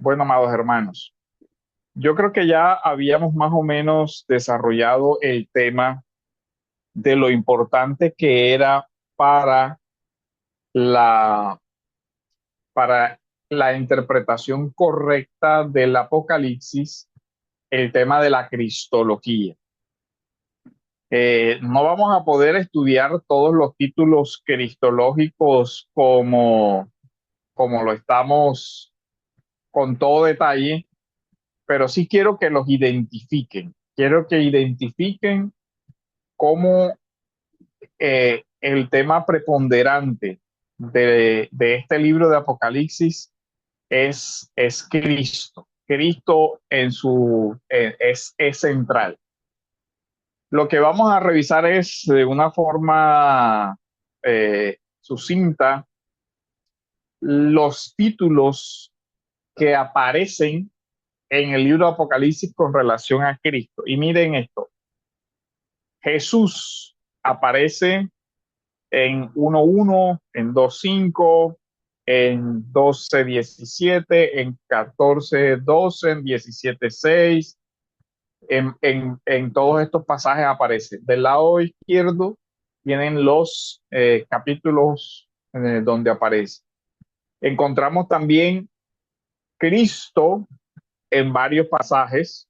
Bueno, amados hermanos, yo creo que ya habíamos más o menos desarrollado el tema de lo importante que era para la, para la interpretación correcta del Apocalipsis, el tema de la cristología. No vamos a poder estudiar todos los títulos cristológicos como lo estamos con todo detalle, pero sí quiero que los identifiquen. Quiero que identifiquen cómo el tema preponderante de este libro de Apocalipsis es Cristo. Cristo es central. Lo que vamos a revisar es de una forma sucinta los títulos que aparecen en el libro de Apocalipsis con relación a Cristo. Y miren esto, Jesús aparece en 1.1, en 2.5, en 12.17, en 14.12, en 17.6, en todos estos pasajes aparece. Del lado izquierdo tienen los capítulos donde aparece. Encontramos también Cristo en varios pasajes,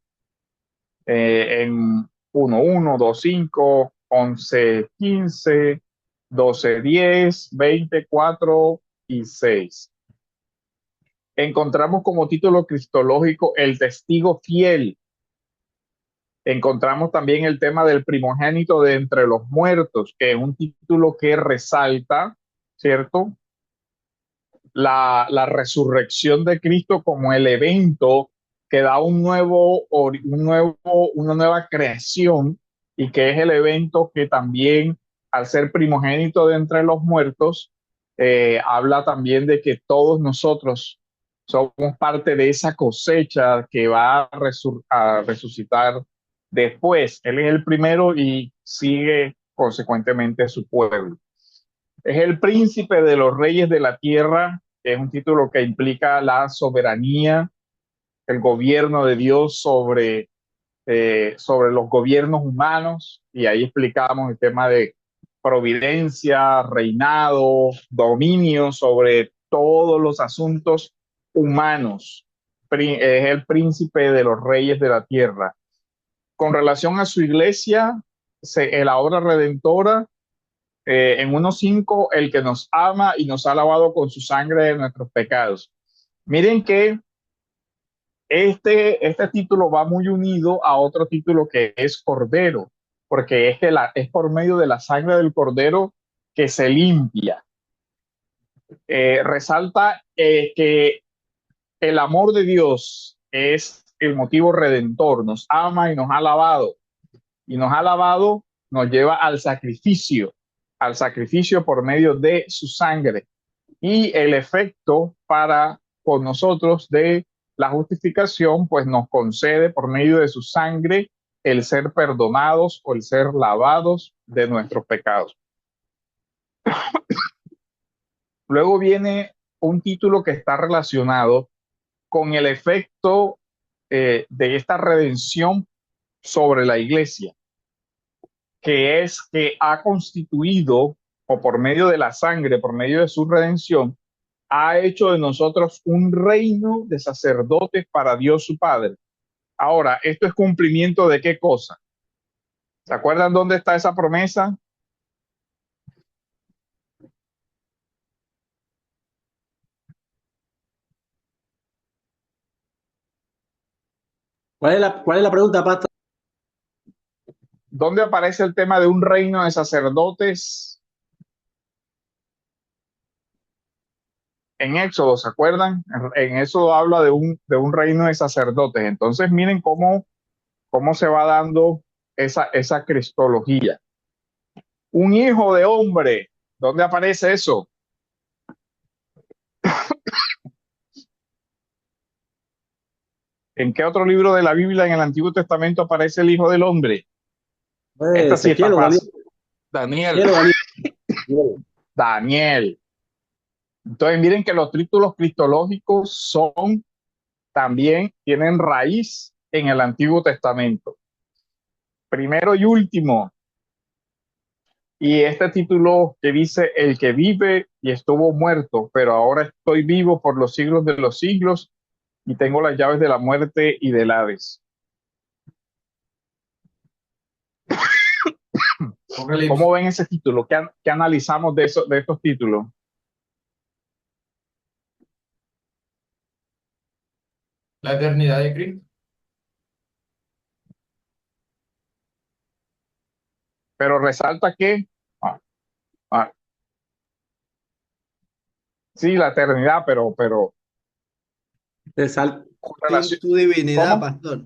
en 1.1, 2.5, 11.15, 12.10, 24 y 6. Encontramos como título cristológico el testigo fiel. Encontramos también el tema del primogénito de entre los muertos, que es un título que resalta, ¿cierto? La resurrección de Cristo como el evento que da una nueva creación, y que es el evento que también, al ser primogénito de entre los muertos, habla también de que todos nosotros somos parte de esa cosecha que va a resucitar después. Él es el primero y sigue consecuentemente su pueblo. Es el príncipe de los reyes de la tierra, que es un título que implica la soberanía, el gobierno de Dios sobre los gobiernos humanos, y ahí explicamos el tema de providencia, reinado, dominio sobre todos los asuntos humanos. Es el príncipe de los reyes de la tierra. Con relación a su iglesia, la obra redentora, en 1.5, el que nos ama y nos ha lavado con su sangre de nuestros pecados. Miren que este título va muy unido a otro título que es Cordero, porque es por medio de la sangre del Cordero que se limpia. Resalta que el amor de Dios es el motivo redentor, nos ama y nos ha lavado, y nos ha lavado, nos lleva al sacrificio por medio de su sangre. Y el efecto para con nosotros de la justificación, pues nos concede por medio de su sangre el ser perdonados o el ser lavados de nuestros pecados. Luego viene un título que está relacionado con el efecto de esta redención sobre la iglesia, que es que ha constituido, o por medio de la sangre, por medio de su redención, ha hecho de nosotros un reino de sacerdotes para Dios su Padre. Ahora, ¿esto es cumplimiento de qué cosa? ¿Se acuerdan dónde está esa promesa? ¿Cuál es la pregunta, Pastor? ¿Dónde aparece el tema de un reino de sacerdotes? En Éxodo, ¿se acuerdan? En Éxodo habla de un reino de sacerdotes. Entonces, miren cómo se va dando esa cristología. Un hijo de hombre, ¿dónde aparece eso? ¿En qué otro libro de la Biblia en el Antiguo Testamento aparece el hijo del hombre? Esta sí está Ezequiel o Daniel. fácil. Daniel. Ezequiel o Daniel. Daniel. Entonces, miren que los títulos cristológicos son también tienen raíz en el Antiguo Testamento. Primero y último, y este título que dice, el que vive y estuvo muerto, pero ahora estoy vivo por los siglos de los siglos y tengo las llaves de la muerte y del Hades. ¿Cómo ven ese título? ¿Qué analizamos de estos títulos? La eternidad de Cristo. Pero resalta que, ah, ah, sí, la eternidad, pero Resalta con en relación, tu divinidad, ¿cómo? pastor.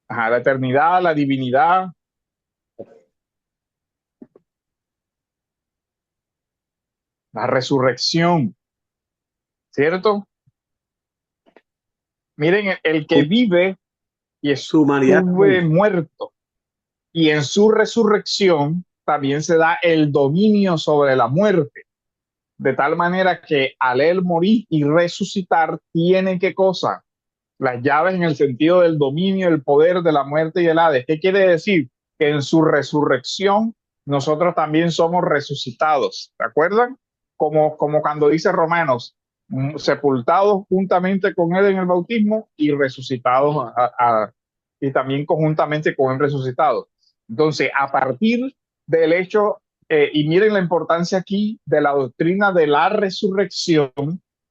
Ajá, la eternidad, la divinidad, la resurrección, ¿cierto? Miren, el que vive y Su humanidad estuve también. muerto, y en su resurrección también se da el dominio sobre la muerte, de tal manera que al él morir y resucitar, tiene qué cosa? Las llaves en el sentido del dominio, el poder de la muerte y el Hades. ¿Qué quiere decir? Que en su resurrección nosotros también somos resucitados. ¿Se acuerdan? Como cuando dice Romanos, sepultados juntamente con él en el bautismo y resucitados y también conjuntamente con él resucitados. Entonces, a partir del hecho, y miren la importancia aquí de la doctrina de la resurrección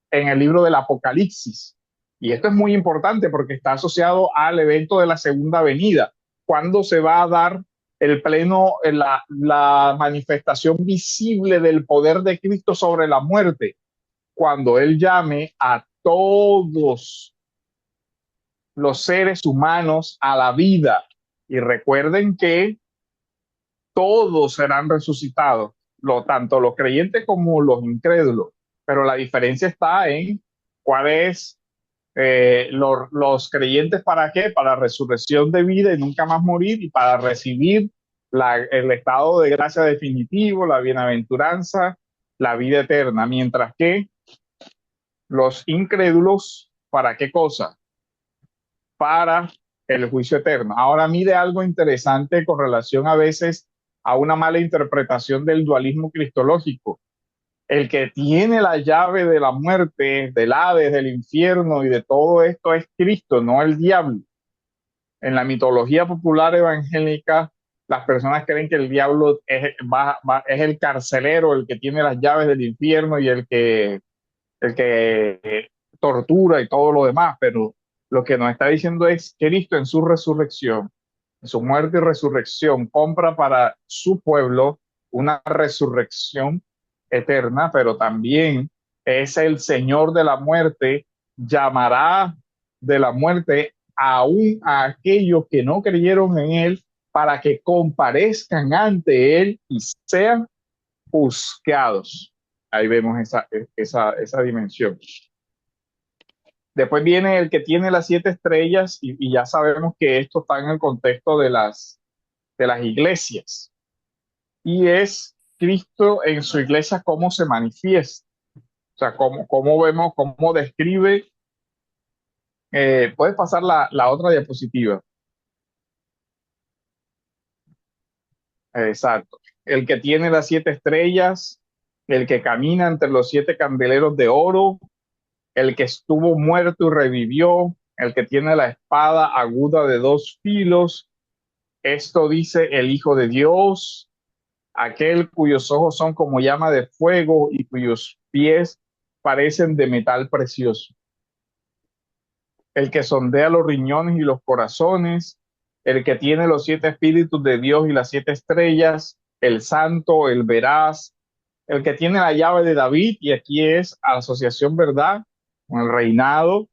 en el libro del Apocalipsis. Y esto es muy importante porque está asociado al evento de la segunda venida, cuando se va a dar el pleno, la manifestación visible del poder de Cristo sobre la muerte, cuando Él llame a todos los seres humanos a la vida. Y recuerden que todos serán resucitados, tanto los creyentes como los incrédulos, pero la diferencia está en cuál es los creyentes para qué, para resurrección de vida y nunca más morir y para recibir el estado de gracia definitivo, la bienaventuranza, la vida eterna, mientras que los incrédulos, ¿para qué cosa? Para el juicio eterno. Ahora mire algo interesante con relación a veces a una mala interpretación del dualismo cristológico. El que tiene la llave de la muerte, del Hades, del infierno y de todo esto es Cristo, no el diablo. En la mitología popular evangélica, las personas creen que el diablo es el carcelero, el que tiene las llaves del infierno y el que tortura y todo lo demás, pero lo que nos está diciendo es que Cristo en su resurrección, en su muerte y resurrección, compra para su pueblo una resurrección eterna, pero también es el Señor de la muerte, llamará de la muerte aún a aquellos que no creyeron en Él para que comparezcan ante Él y sean juzgados. Ahí vemos esa dimensión. Después viene el que tiene las 7 estrellas y ya sabemos que esto está en el contexto de las iglesias. Y es Cristo en su iglesia cómo se manifiesta. O sea, cómo vemos, cómo describe. Puedes pasar la otra diapositiva. Exacto. El que tiene las 7 estrellas, el que camina entre los 7 candeleros de oro, el que estuvo muerto y revivió, el que tiene la espada aguda de 2 filos. Esto dice el Hijo de Dios, aquel cuyos ojos son como llama de fuego y cuyos pies parecen de metal precioso. El que sondea los riñones y los corazones, el que tiene los 7 espíritus de Dios y las 7 estrellas, el santo, el veraz, el que tiene la llave de David, y aquí es a la asociación, ¿verdad? Con el reinado,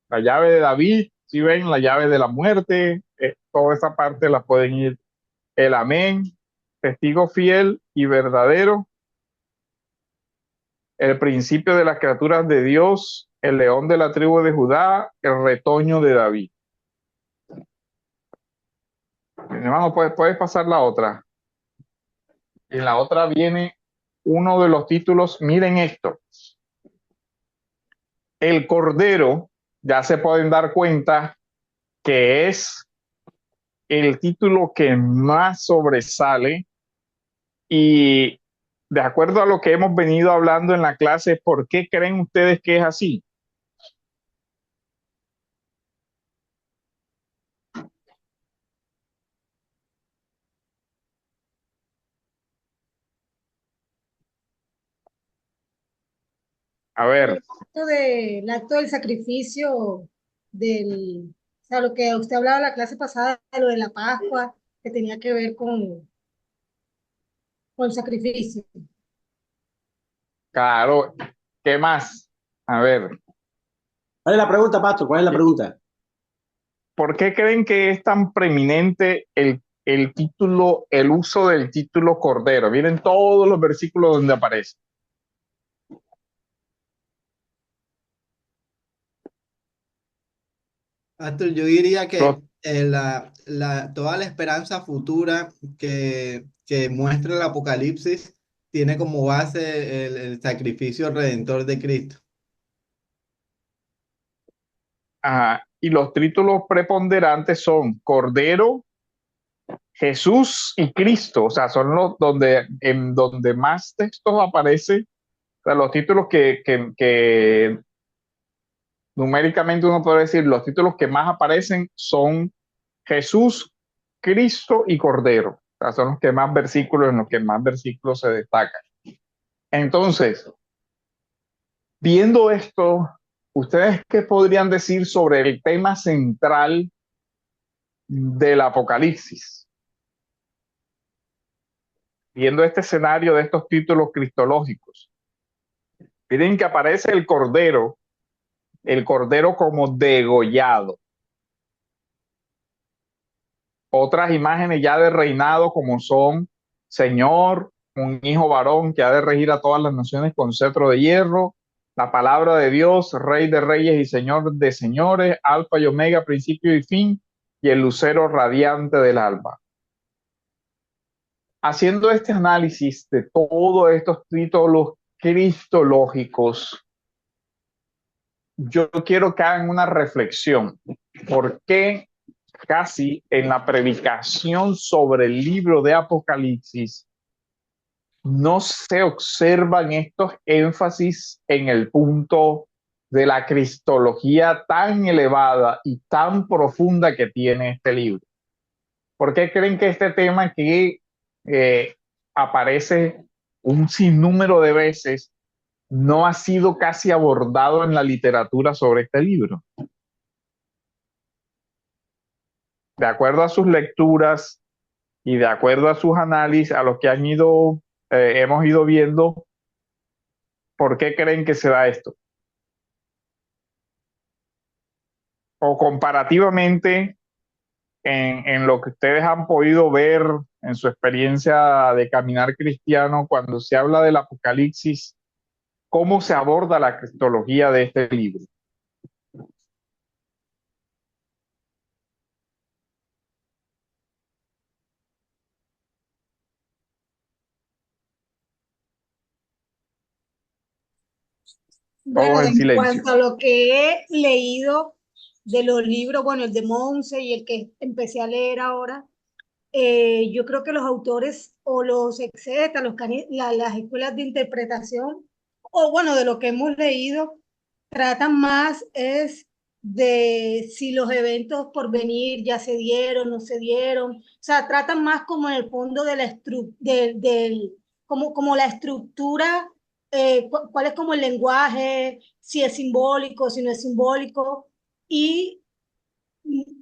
la llave de David, si ven, la llave de la muerte, toda esa parte la pueden ir. El amén, testigo fiel y verdadero, el principio de las criaturas de Dios, el león de la tribu de Judá, el retoño de David. Hermano, puedes pasar la otra. En la otra viene uno de los títulos, miren esto, El Cordero, ya se pueden dar cuenta que es el título que más sobresale y de acuerdo a lo que hemos venido hablando en la clase, ¿por qué creen ustedes que es así? A ver, El acto del sacrificio o sea, lo que usted hablaba la clase pasada, de lo de la Pascua, que tenía que ver con el sacrificio. claro, ¿qué más? A ver, ¿Cuál es la pregunta, Pastor? ¿Cuál es la pregunta? ¿por qué creen que es tan preeminente el título, el uso del título Cordero? Miren todos los versículos donde aparece. Pastor, yo diría Los- que toda la esperanza futura que muestra el Apocalipsis tiene como base el sacrificio redentor de Cristo. ajá, y los títulos preponderantes son Cordero, Jesús y Cristo, o sea, son los en donde más textos aparece, o sea, los títulos que numéricamente uno puede decir, los títulos que más aparecen son Jesús, Cristo y Cordero, o sea, son los que más versículos, en los que más versículos se destacan. Entonces, viendo esto, ¿ustedes qué podrían decir sobre el tema central del Apocalipsis? Viendo este escenario de estos títulos cristológicos, miren que aparece el cordero como degollado. Otras imágenes ya de reinado como son Señor, un hijo varón que ha de regir a todas las naciones con cetro de hierro, la palabra de Dios, Rey de reyes y Señor de señores, Alfa y Omega, principio y fin, y el lucero radiante del alba. Haciendo este análisis de todos estos títulos cristológicos, yo quiero que hagan una reflexión. ¿Por qué casi en la predicación sobre el libro de Apocalipsis no se observan estos énfasis en el punto de la cristología tan elevada y tan profunda que tiene este libro? ¿Por qué creen que este tema que aparece un sinnúmero de veces no ha sido casi abordado en la literatura sobre este libro? De acuerdo a sus lecturas y de acuerdo a sus análisis, a los que hemos ido viendo, ¿por qué creen que se da esto? O comparativamente, en lo que ustedes han podido ver en su experiencia de caminar cristiano, cuando se habla del Apocalipsis, ¿cómo se aborda la cristología de este libro? Bueno, Todos en en silencio. cuanto a lo que he leído de los libros, bueno, el de Monse y el que empecé a leer ahora, yo creo que los autores o los exegetas, las escuelas de interpretación, o bueno, de lo que hemos leído, tratan más es de si los eventos por venir ya se dieron, no se dieron, o sea, tratan más como en el fondo de como la estructura, cuál es como el lenguaje, si es simbólico, si no es simbólico, y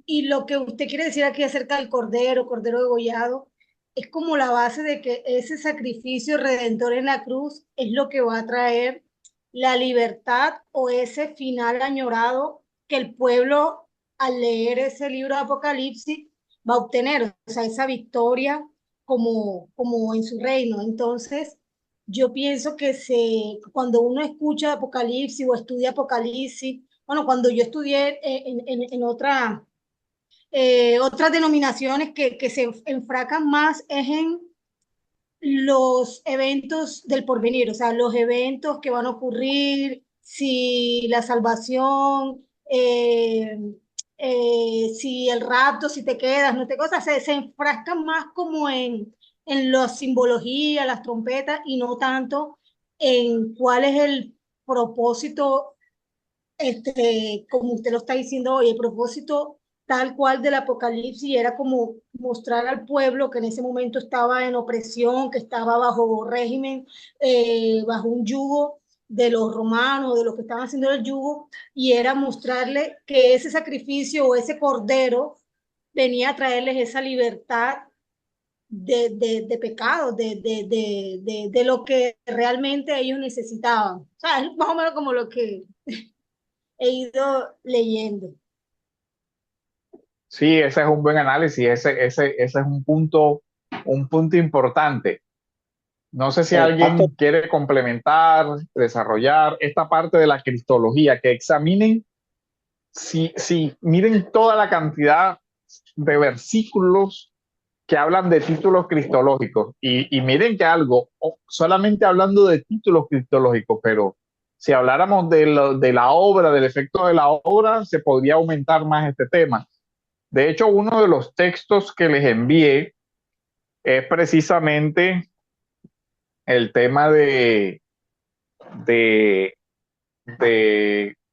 y lo que usted quiere decir aquí acerca del cordero, cordero degollado, es como la base de que ese sacrificio redentor en la cruz es lo que va a traer la libertad o ese final añorado que el pueblo, al leer ese libro de Apocalipsis, va a obtener, o sea, esa victoria como en su reino. Entonces, yo pienso que cuando uno escucha Apocalipsis o estudia Apocalipsis, bueno, cuando yo estudié en otras denominaciones que se enfracan más es en los eventos del porvenir, o sea, los eventos que van a ocurrir, si la salvación, si el rapto, si te quedas, no te cosas, se enfrascan más como en la simbología, las trompetas, y no tanto en cuál es el propósito, como usted lo está diciendo hoy, el propósito tal cual del Apocalipsis era como mostrar al pueblo que en ese momento estaba en opresión, que estaba bajo régimen, bajo un yugo de los romanos, de los que estaban haciendo el yugo, y era mostrarle que ese sacrificio o ese cordero venía a traerles esa libertad de pecado, de lo que realmente ellos necesitaban. O sea, es más o menos como lo que he ido leyendo. Sí, ese es un buen análisis, ese es un punto importante. No sé si Pastor, alguien quiere complementar, desarrollar esta parte de la cristología, que examinen, si miren toda la cantidad de versículos que hablan de títulos cristológicos. Y miren que algo, solamente hablando de títulos cristológicos, pero si habláramos de la obra, del efecto de la obra, se podría aumentar más este tema. De hecho, uno de los textos que les envié es precisamente el tema de, de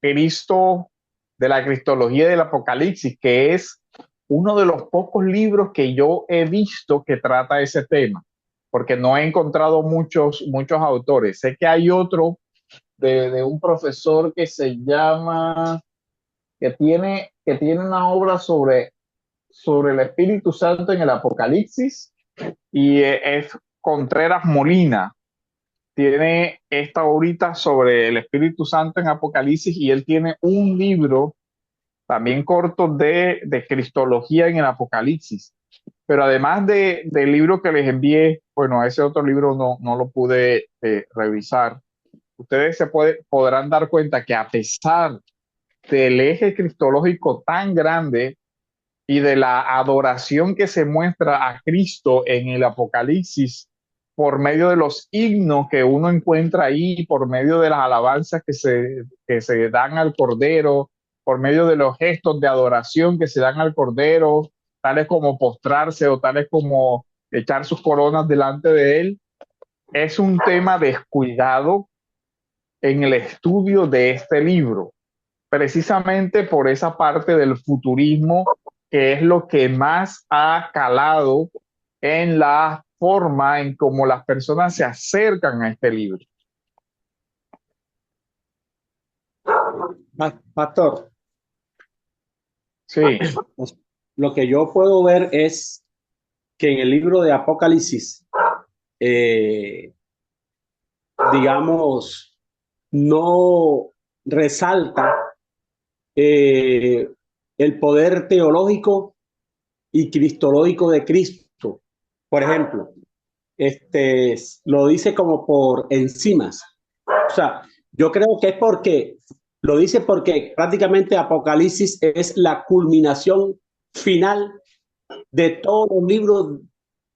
Cristo, de la cristología del Apocalipsis, que es uno de los pocos libros que yo he visto que trata ese tema, porque no he encontrado muchos autores. Sé que hay otro de un profesor que se llama, que tiene una obra sobre el Espíritu Santo en el Apocalipsis, y es Contreras Molina. Tiene esta ahorita sobre el Espíritu Santo en Apocalipsis, y él tiene un libro también corto de Cristología en el Apocalipsis. Pero además del libro que les envié, bueno, ese otro libro no lo pude revisar. Ustedes podrán dar cuenta que a pesar del eje cristológico tan grande y de la adoración que se muestra a Cristo en el Apocalipsis por medio de los himnos que uno encuentra ahí, por medio de las alabanzas que se dan al Cordero, por medio de los gestos de adoración que se dan al Cordero, tales como postrarse o tales como echar sus coronas delante de él, es un tema descuidado en el estudio de este libro, precisamente por esa parte del futurismo, que es lo que más ha calado en la forma en cómo las personas se acercan a este libro. Pastor, Sí, pues, lo que yo puedo ver es que en el libro de Apocalipsis, eh, digamos, no resalta eh, el poder teológico y cristológico de Cristo. Por ejemplo, lo dice como por encimas. O sea, yo creo que es porque, lo dice porque prácticamente Apocalipsis es la culminación final de todos los libros,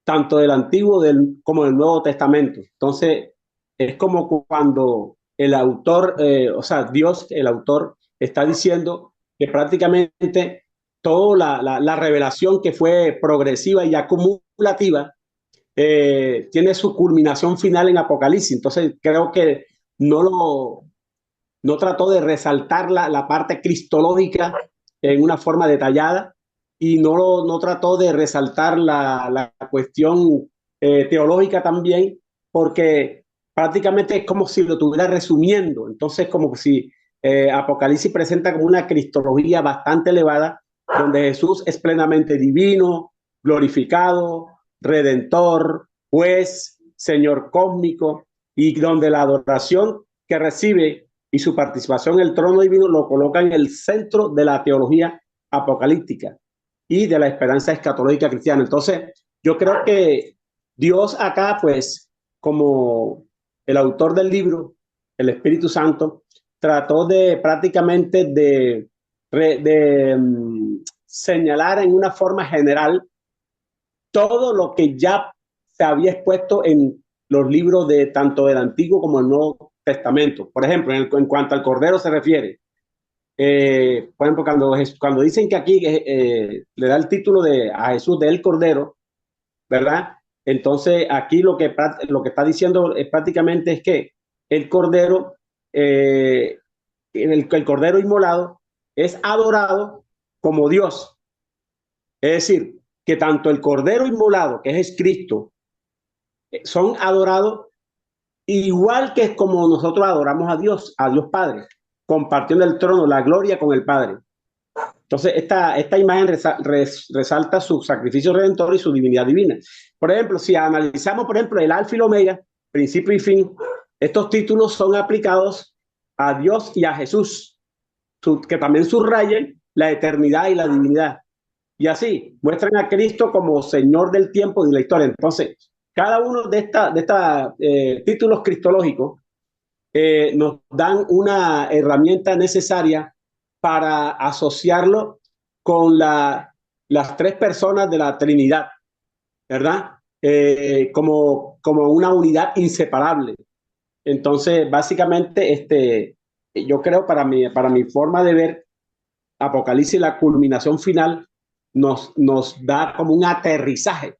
tanto del Antiguo como del Nuevo Testamento. Entonces, es como cuando el autor, o sea, Dios, el autor, está diciendo que prácticamente toda la revelación que fue progresiva y acumulativa tiene su culminación final en Apocalipsis. Entonces, creo que no trató de resaltar la parte cristológica en una forma detallada, y no trató de resaltar la cuestión teológica también, porque prácticamente es como si lo estuviera resumiendo. Entonces, como si Apocalipsis presenta como una cristología bastante elevada, donde Jesús es plenamente divino, glorificado, redentor, juez, señor cósmico, y donde la adoración que recibe y su participación en el trono divino lo coloca en el centro de la teología apocalíptica y de la esperanza escatológica cristiana. Entonces, yo creo que Dios acá, pues, como el autor del libro, el Espíritu Santo, trató de prácticamente señalar en una forma general todo lo que ya se había expuesto en los libros de tanto del Antiguo como el Nuevo testamentos. Por ejemplo, en cuanto al Cordero se refiere, por ejemplo, cuando dicen que aquí le da el título a Jesús de el Cordero, ¿verdad? Entonces, aquí lo que está diciendo prácticamente es que el Cordero, el Cordero inmolado, es adorado como Dios. Es decir, que tanto el Cordero inmolado, que es Cristo, son adorados igual que es como nosotros adoramos a Dios Padre, compartiendo el trono, la gloria con el Padre. Entonces, esta imagen resalta su sacrificio redentor y su divinidad divina. Por ejemplo, si analizamos, por ejemplo, el alfa y el omega, principio y fin, estos títulos son aplicados a Dios y a Jesús, que también subrayan la eternidad y la divinidad. Y así, muestran a Cristo como Señor del tiempo y de la historia. Entonces, cada uno de estos títulos cristológicos nos dan una herramienta necesaria para asociarlo con las tres personas de la Trinidad, ¿verdad? Como una unidad inseparable. Entonces, básicamente, yo creo, para mi forma de ver, Apocalipsis, la culminación final, nos da como un aterrizaje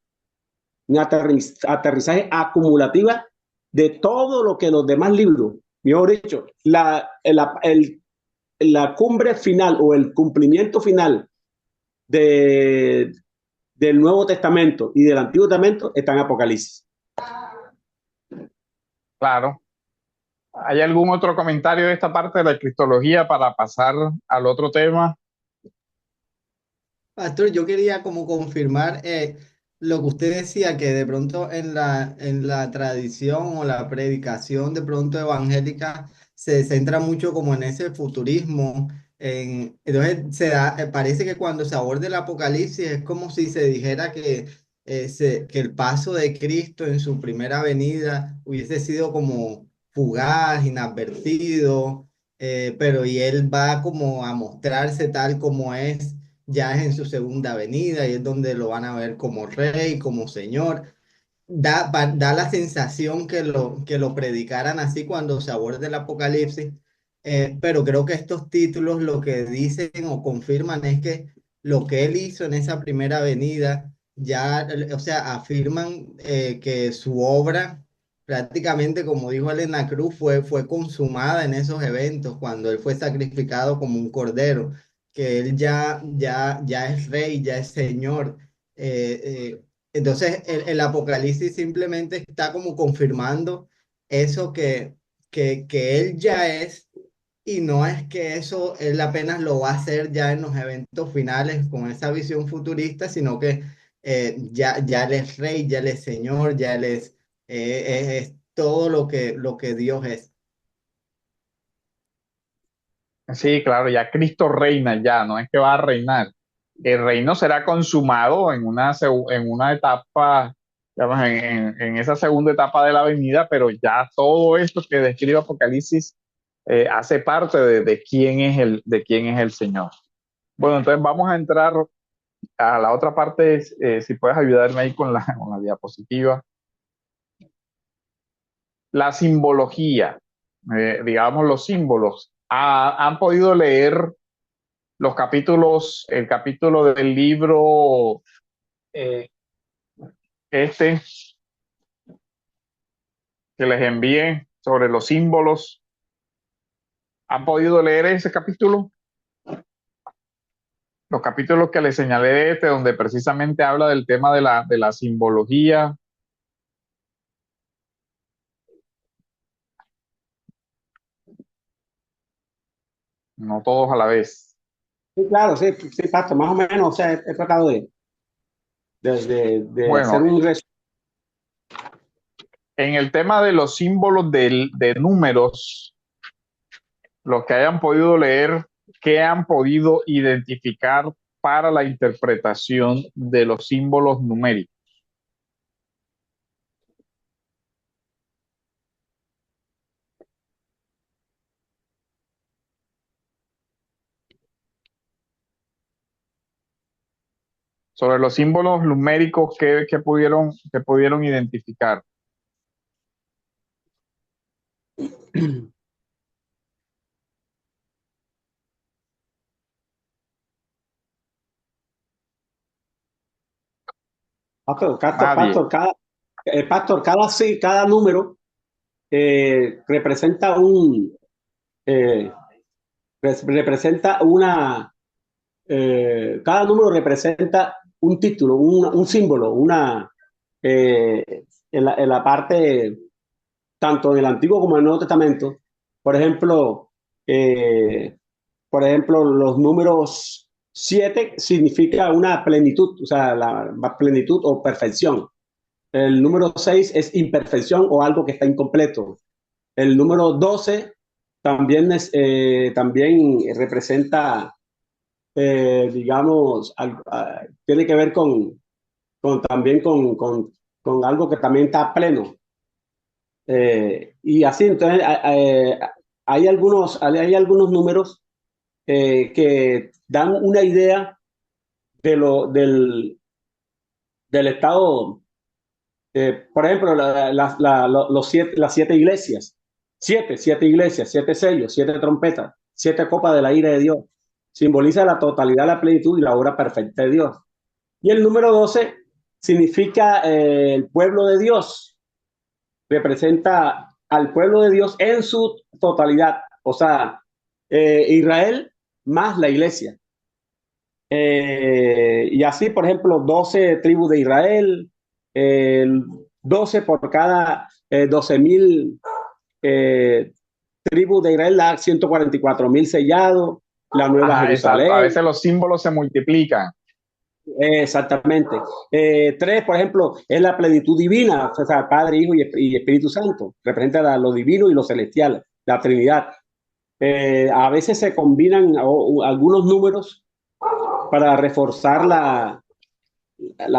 acumulativa de todo lo que los demás libros, mejor dicho, la cumbre final o el cumplimiento final de, del Nuevo Testamento y del Antiguo Testamento está en Apocalipsis. Claro. ¿Hay algún otro comentario de esta parte de la cristología para pasar al otro tema? Pastor, yo quería como confirmar lo que usted decía, que de pronto en la tradición o la predicación de pronto evangélica se centra mucho como en ese futurismo. Entonces parece que cuando se aborda el Apocalipsis es como si se dijera que el paso de Cristo en su primera venida hubiese sido como fugaz, inadvertido, pero y él va como a mostrarse tal como es ya es en su segunda venida y es donde lo van a ver como rey, como señor. Da la sensación que lo predicaran así cuando se aborda el Apocalipsis, pero creo que estos títulos lo que dicen o confirman es que lo que él hizo en esa primera venida, ya, o sea, afirman que su obra, prácticamente como dijo él en la cruz, fue consumada en esos eventos, cuando él fue sacrificado como un cordero, que él ya es rey, ya es señor. Entonces, el Apocalipsis simplemente está como confirmando eso que él ya es, y no es que eso él apenas lo va a hacer ya en los eventos finales con esa visión futurista, sino que ya él es rey, ya él es señor, ya él es todo lo que Dios es. Sí, claro, ya Cristo reina ya, no es que va a reinar. El reino será consumado en una etapa, digamos, en esa segunda etapa de la venida, pero ya todo esto que describe Apocalipsis hace parte de quién es de quién es el Señor. Bueno, entonces vamos a entrar a la otra parte, si puedes ayudarme ahí con con la diapositiva. La simbología, digamos los símbolos. ¿Han podido leer los capítulos, el capítulo del libro eh, este que les envié sobre los símbolos? ¿Han podido leer ese capítulo? Los capítulos que les señalé de donde precisamente habla del tema de la simbología. No todos a la vez. Sí, claro, sí, sí, Pasto, más o menos, o sea, he tratado de hacer Bueno, un resumen. en el tema de los símbolos de números, los que hayan podido leer, ¿qué han podido identificar para la interpretación de los símbolos numéricos? Sobre los símbolos numéricos que pudieron identificar. Pastor, Nadie. pastor, cada número representa eh, representa cada número representa un título, un símbolo, eh, en la parte, tanto en el Antiguo como en el Nuevo Testamento. Por ejemplo, eh, los números 7 significa una plenitud, o sea, la plenitud o perfección. El número 6 es imperfección o algo que está incompleto. El número 12 también representa, digamos, tiene que ver también con algo que también está pleno. Y así, entonces, hay algunos números que dan una idea del estado. Por ejemplo, las 7 iglesias, siete iglesias, 7 sellos, 7 trompetas, 7 copas de la ira de Dios, simboliza la totalidad, la plenitud y la obra perfecta de Dios. Y el número 12 significa el pueblo de Dios, representa al pueblo de Dios en su totalidad, o sea, Israel más la iglesia. Y así, por ejemplo, 12 tribus de Israel, 12 por cada 12.000 tribus de Israel, da 144.000 sellados, la Nueva Ajá, exacto. A Jerusalén. veces los símbolos se multiplican. Exactamente. 3, por ejemplo, es la plenitud divina, o sea, Padre, Hijo y Espíritu Santo, representa lo divino y lo celestial, la Trinidad. A veces se combinan algunos números para reforzar la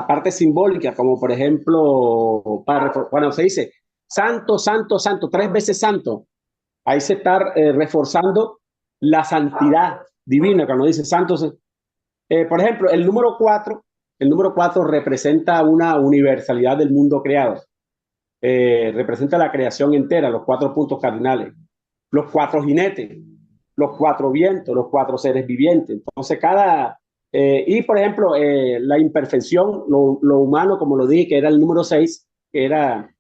parte simbólica, como por ejemplo, cuando se dice santo, santo, santo, 3 veces santo, ahí se está reforzando la santidad divina, cuando dice santo. Por ejemplo, el número 4 representa una universalidad del mundo creado. Representa la creación entera, los 4 puntos cardinales, los 4 jinetes, los 4 vientos, los 4 seres vivientes. Entonces, y por ejemplo, la imperfección, lo humano, como lo dije, que era el número 6, que era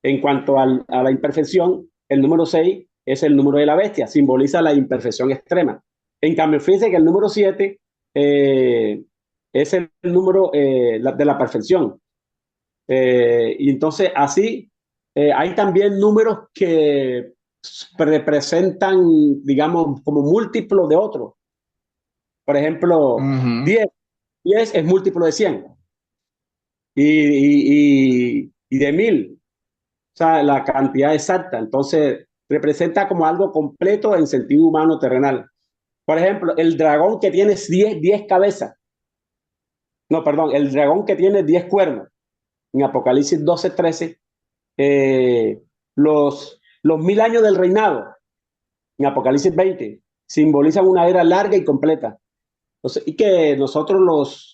en cuanto a la imperfección, el número 6 es el número de la bestia, simboliza la imperfección extrema. En cambio, fíjense que el número 7 es el número de la perfección. Y entonces así hay también números que representan, digamos, como múltiplo de otros. Por ejemplo, Ujú. 10 es múltiplo de 100 y de 1000, o sea, la cantidad exacta. Entonces representa como algo completo en sentido humano terrenal. Por ejemplo, el dragón que tiene 10 cabezas, no, perdón, el dragón que tiene 10 cuernos, en Apocalipsis 12:13, los 1000 años del reinado, en Apocalipsis 20, simbolizan una era larga y completa. Entonces, y que nosotros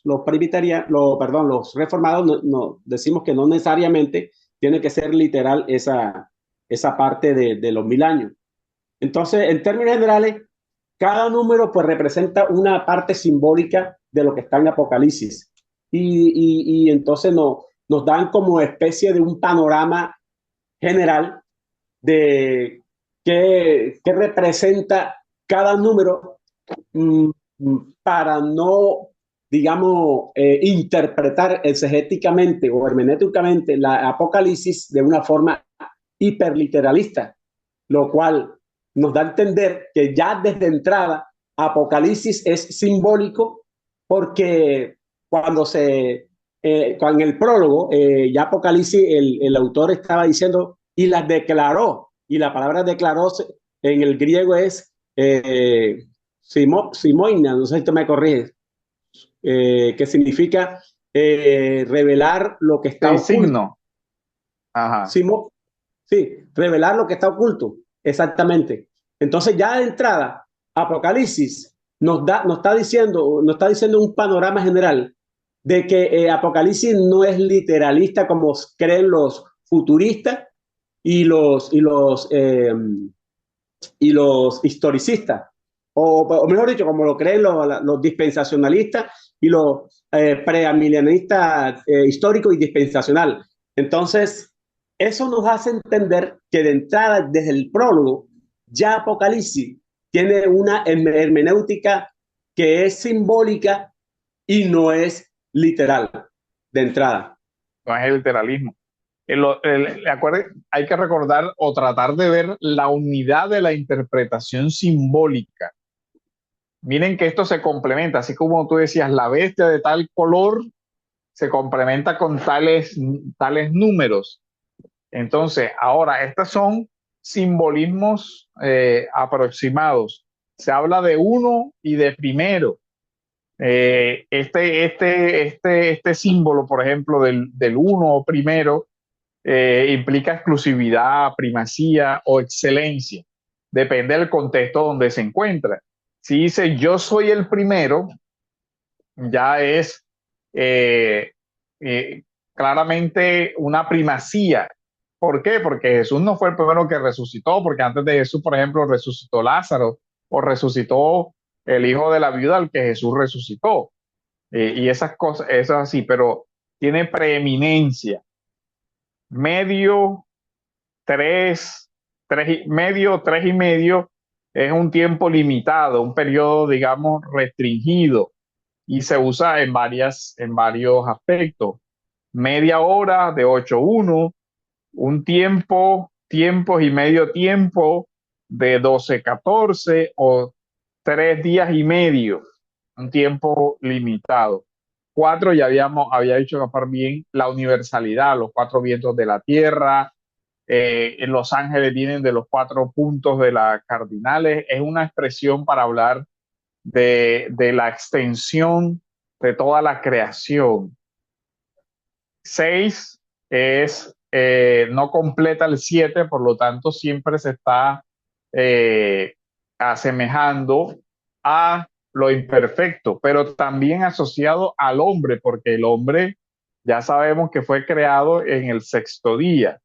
los presbiterianos, los reformados, decimos que no necesariamente tiene que ser literal esa parte de los 1000 años. Entonces, en términos generales, cada número pues representa una parte simbólica de lo que está en Apocalipsis. Y entonces nos dan como especie de un panorama general de qué representa cada número, mm, para no, digamos, interpretar exegéticamente o hermenéuticamente la Apocalipsis de una forma hiperliteralista, lo cual nos da a entender que ya desde entrada Apocalipsis es simbólico, porque con el prólogo, ya Apocalipsis, el autor estaba diciendo y las declaró, y la palabra declaró en el griego es simoina, no sé si tú me corriges, que significa revelar lo que está Sí, oculto. signo. Ajá. Simo, sí, revelar lo que está oculto, exactamente. Entonces ya de entrada, Apocalipsis nos está diciendo un panorama general de que Apocalipsis no es literalista como creen los futuristas y los y los historicistas, o mejor dicho, como lo creen los dispensacionalistas y los preamilianistas históricos y dispensacional. Entonces, eso nos hace entender que de entrada, desde el prólogo, ya Apocalipsis tiene una hermenéutica que es simbólica y no es literal de entrada. No es el literalismo. Hay que recordar o tratar de ver la unidad de la interpretación simbólica. Miren que esto se complementa, así como tú decías, la bestia de tal color se complementa con tales números. Entonces, ahora, estos son simbolismos aproximados. Se habla de uno y de primero. Este símbolo, por ejemplo, del uno primero, implica exclusividad, primacía o excelencia. Depende del contexto donde se encuentra. Si dice yo soy el primero, ya es eh, eh, claramente una primacía. ¿Por qué? Porque Jesús no fue el primero que resucitó, porque antes de Jesús, por ejemplo, resucitó Lázaro o resucitó el hijo de la viuda al que Jesús resucitó. Y esas cosas, eso es así, pero tiene preeminencia. Medio, medio, tres y medio es un tiempo limitado, un periodo, digamos, restringido y se usa en varios aspectos. Media hora de 8:1, un tiempos y medio tiempo de 12:14 o 3 días y medio, un tiempo limitado. Cuatro, ya había dicho Gaspar bien, la universalidad, los cuatro vientos de la tierra, los ángeles vienen de los 4 puntos de las cardinales, es una expresión para hablar de la extensión de toda la creación. 6 no completa el 7, por lo tanto siempre se está eh, asemejando a lo imperfecto, pero también asociado al hombre, porque el hombre ya sabemos que fue creado en el sexto día.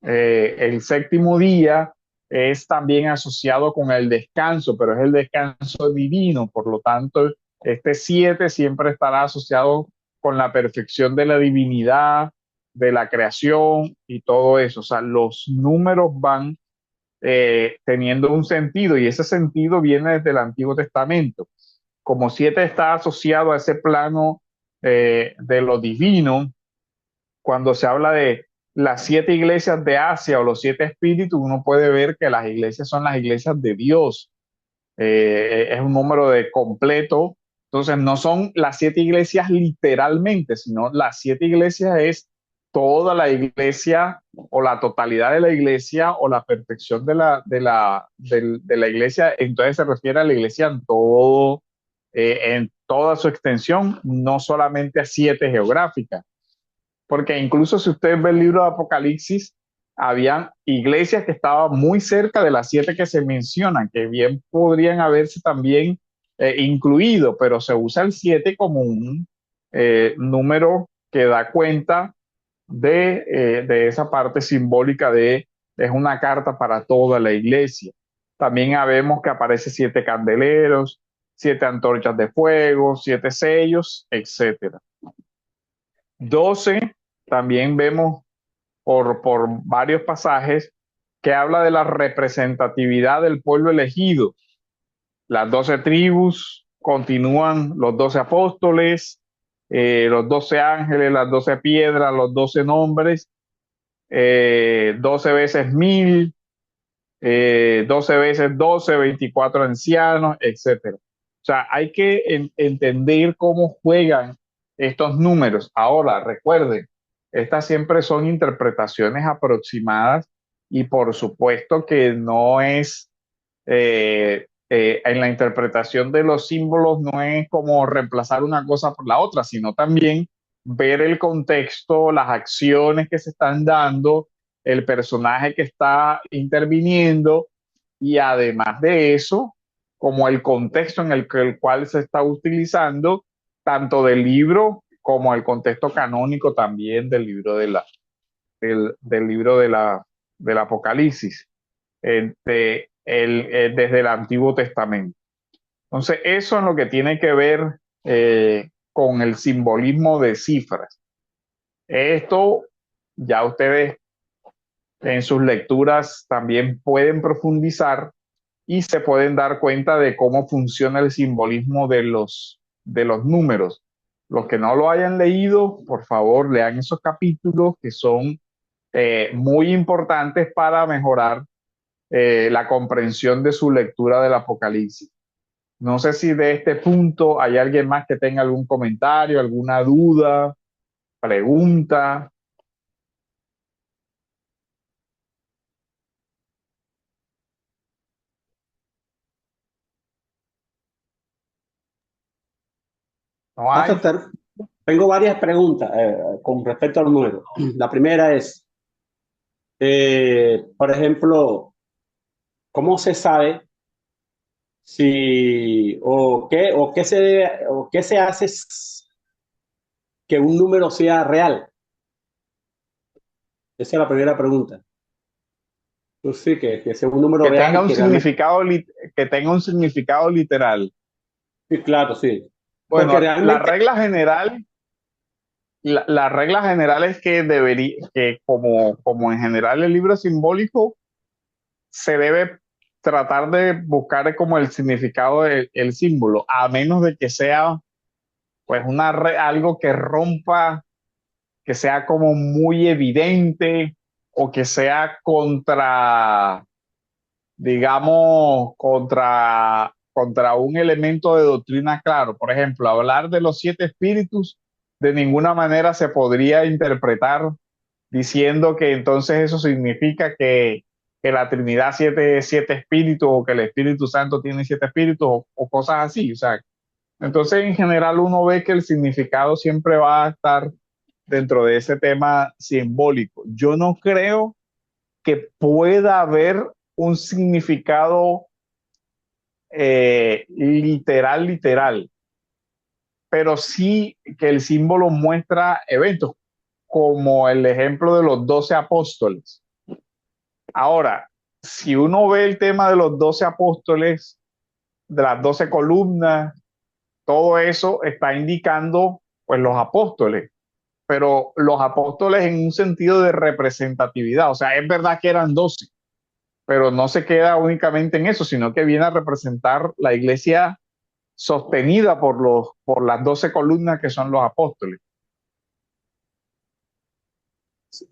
El séptimo día es también asociado con el descanso, pero es el descanso divino, por lo tanto, este 7 siempre estará asociado con la perfección de la divinidad, de la creación y todo eso. O sea, los números van teniendo un sentido y ese sentido viene desde el Antiguo Testamento. Como 7 está asociado a ese plano de lo divino, cuando se habla de las 7 iglesias de Asia o los 7 espíritus, uno puede ver que las iglesias son las iglesias de Dios. Es un número de completo. Entonces, no son las 7 iglesias literalmente, sino las 7 iglesias es toda la iglesia o la totalidad de la iglesia o la perfección de la iglesia. Entonces se refiere a la iglesia en toda su extensión, no solamente a 7 geográficas. Porque incluso si usted ve el libro de Apocalipsis, habían iglesias que estaban muy cerca de las 7 que se mencionan, que bien podrían haberse también incluido, pero se usa el 7 como un número que da cuenta de esa parte simbólica es una carta para toda la iglesia. También vemos que aparece 7 candeleros, 7 antorchas de fuego, 7 sellos, etcétera. 12, también vemos por varios pasajes que habla de la representatividad del pueblo elegido. Las 12 tribus, continúan los 12 apóstoles, los 12 ángeles, las 12 piedras, los 12 nombres, 12 veces 1000, 12 veces 12, 24 ancianos, etcétera. O sea, hay que entender cómo juegan estos números. Ahora, recuerden, estas siempre son interpretaciones aproximadas y por supuesto que no es, en la interpretación de los símbolos no es como reemplazar una cosa por la otra, sino también ver el contexto, las acciones que se están dando, el personaje que está interviniendo y además de eso, como el contexto en el cual se está utilizando, tanto del libro como el contexto canónico también del libro del libro del Apocalipsis. desde el Antiguo Testamento. Entonces, eso es lo que tiene que ver con el simbolismo de cifras. Esto ya ustedes en sus lecturas también pueden profundizar y se pueden dar cuenta de cómo funciona el simbolismo de los números. Los que no lo hayan leído, por favor, lean esos capítulos que son muy importantes para mejorar la comprensión de su lectura del Apocalipsis. No sé si de este punto hay alguien más que tenga algún comentario, alguna duda, pregunta. ¿No hay? Pastor, tengo varias preguntas con respecto al número. La primera es, por ejemplo, ¿cómo se sabe si o qué se hace que un número sea real? Esa es la primera pregunta. Pues sí, que sea un número Que tenga real un que realmente... significado, que tenga un significado literal. Sí, claro, sí. Porque Bueno, realmente, la regla general es que debería, que como en general el libro es simbólico, se debe tratar de buscar como el significado del símbolo, a menos de que sea pues algo que rompa, que sea como muy evidente o que sea digamos, contra un elemento de doctrina claro. Por ejemplo, hablar de los 7 espíritus de ninguna manera se podría interpretar diciendo que entonces eso significa que la Trinidad siete espíritus o que el Espíritu Santo tiene 7 espíritus o cosas así. O sea, entonces en general uno ve que el significado siempre va a estar dentro de ese tema simbólico. Yo no creo que pueda haber un significado literal, pero sí que el símbolo muestra eventos, como el ejemplo de los 12 apóstoles. Ahora, si uno ve el tema de los 12 apóstoles, de las 12 columnas, todo eso está indicando pues los apóstoles, pero los apóstoles en un sentido de representatividad. O sea, es verdad que eran 12, pero no se queda únicamente en eso, sino que viene a representar la iglesia sostenida por las 12 columnas que son los apóstoles.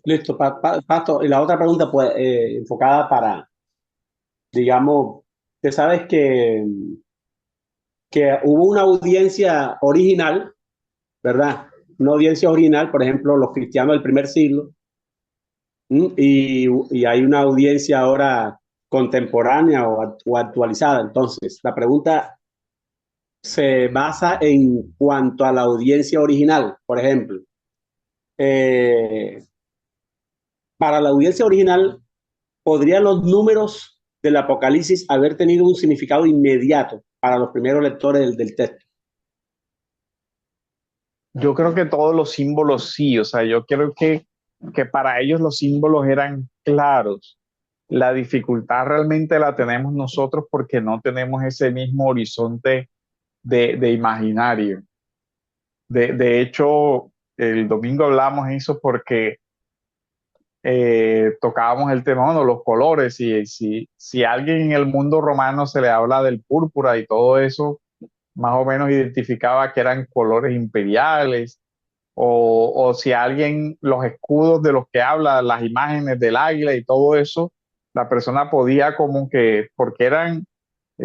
listo, Pasto. Y la otra pregunta, pues, enfocada para, digamos, te sabes que hubo una audiencia original, ¿verdad? Una audiencia original, por ejemplo, los cristianos del primer siglo, y hay una audiencia ahora contemporánea o actualizada. Entonces, la pregunta se basa en cuanto a la audiencia original, por ejemplo. Eh, para la audiencia original, ¿podrían los números del Apocalipsis haber tenido un significado inmediato para los primeros lectores del texto? Yo creo que todos los símbolos sí, o sea, yo creo que para ellos los símbolos eran claros. La dificultad realmente la tenemos nosotros porque no tenemos ese mismo horizonte de imaginario. De hecho, el domingo hablamos eso porque tocábamos el tema, bueno, los colores, y si a alguien en el mundo romano se le habla del púrpura y todo eso, más o menos identificaba que eran colores imperiales, o si alguien, los escudos de los que habla, las imágenes del águila y todo eso, la persona podía como que, porque eran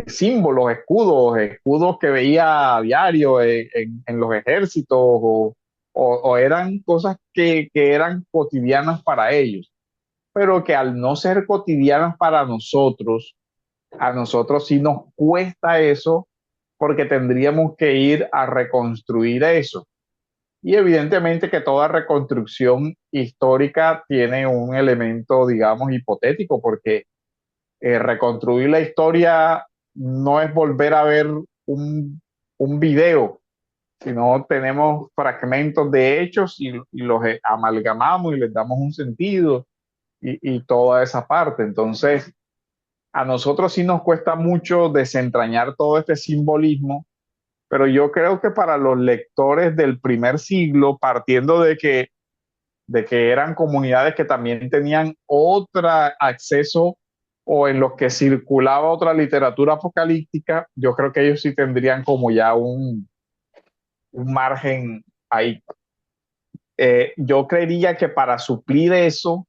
símbolos, escudos que veía a diario en los ejércitos, o eran cosas que eran cotidianas para ellos, pero que al no ser cotidianas para nosotros, a nosotros sí nos cuesta eso porque tendríamos que ir a reconstruir eso. Y evidentemente que toda reconstrucción histórica tiene un elemento, digamos, hipotético, porque reconstruir la historia no es volver a ver un video, sino tenemos fragmentos de hechos y los amalgamamos y les damos un sentido y toda esa parte. Entonces, a nosotros sí nos cuesta mucho desentrañar todo este simbolismo, pero yo creo que para los lectores del primer siglo, partiendo de que eran comunidades que también tenían otro acceso o en los que circulaba otra literatura apocalíptica, yo creo que ellos sí tendrían como ya un margen ahí. Yo creería que para suplir eso,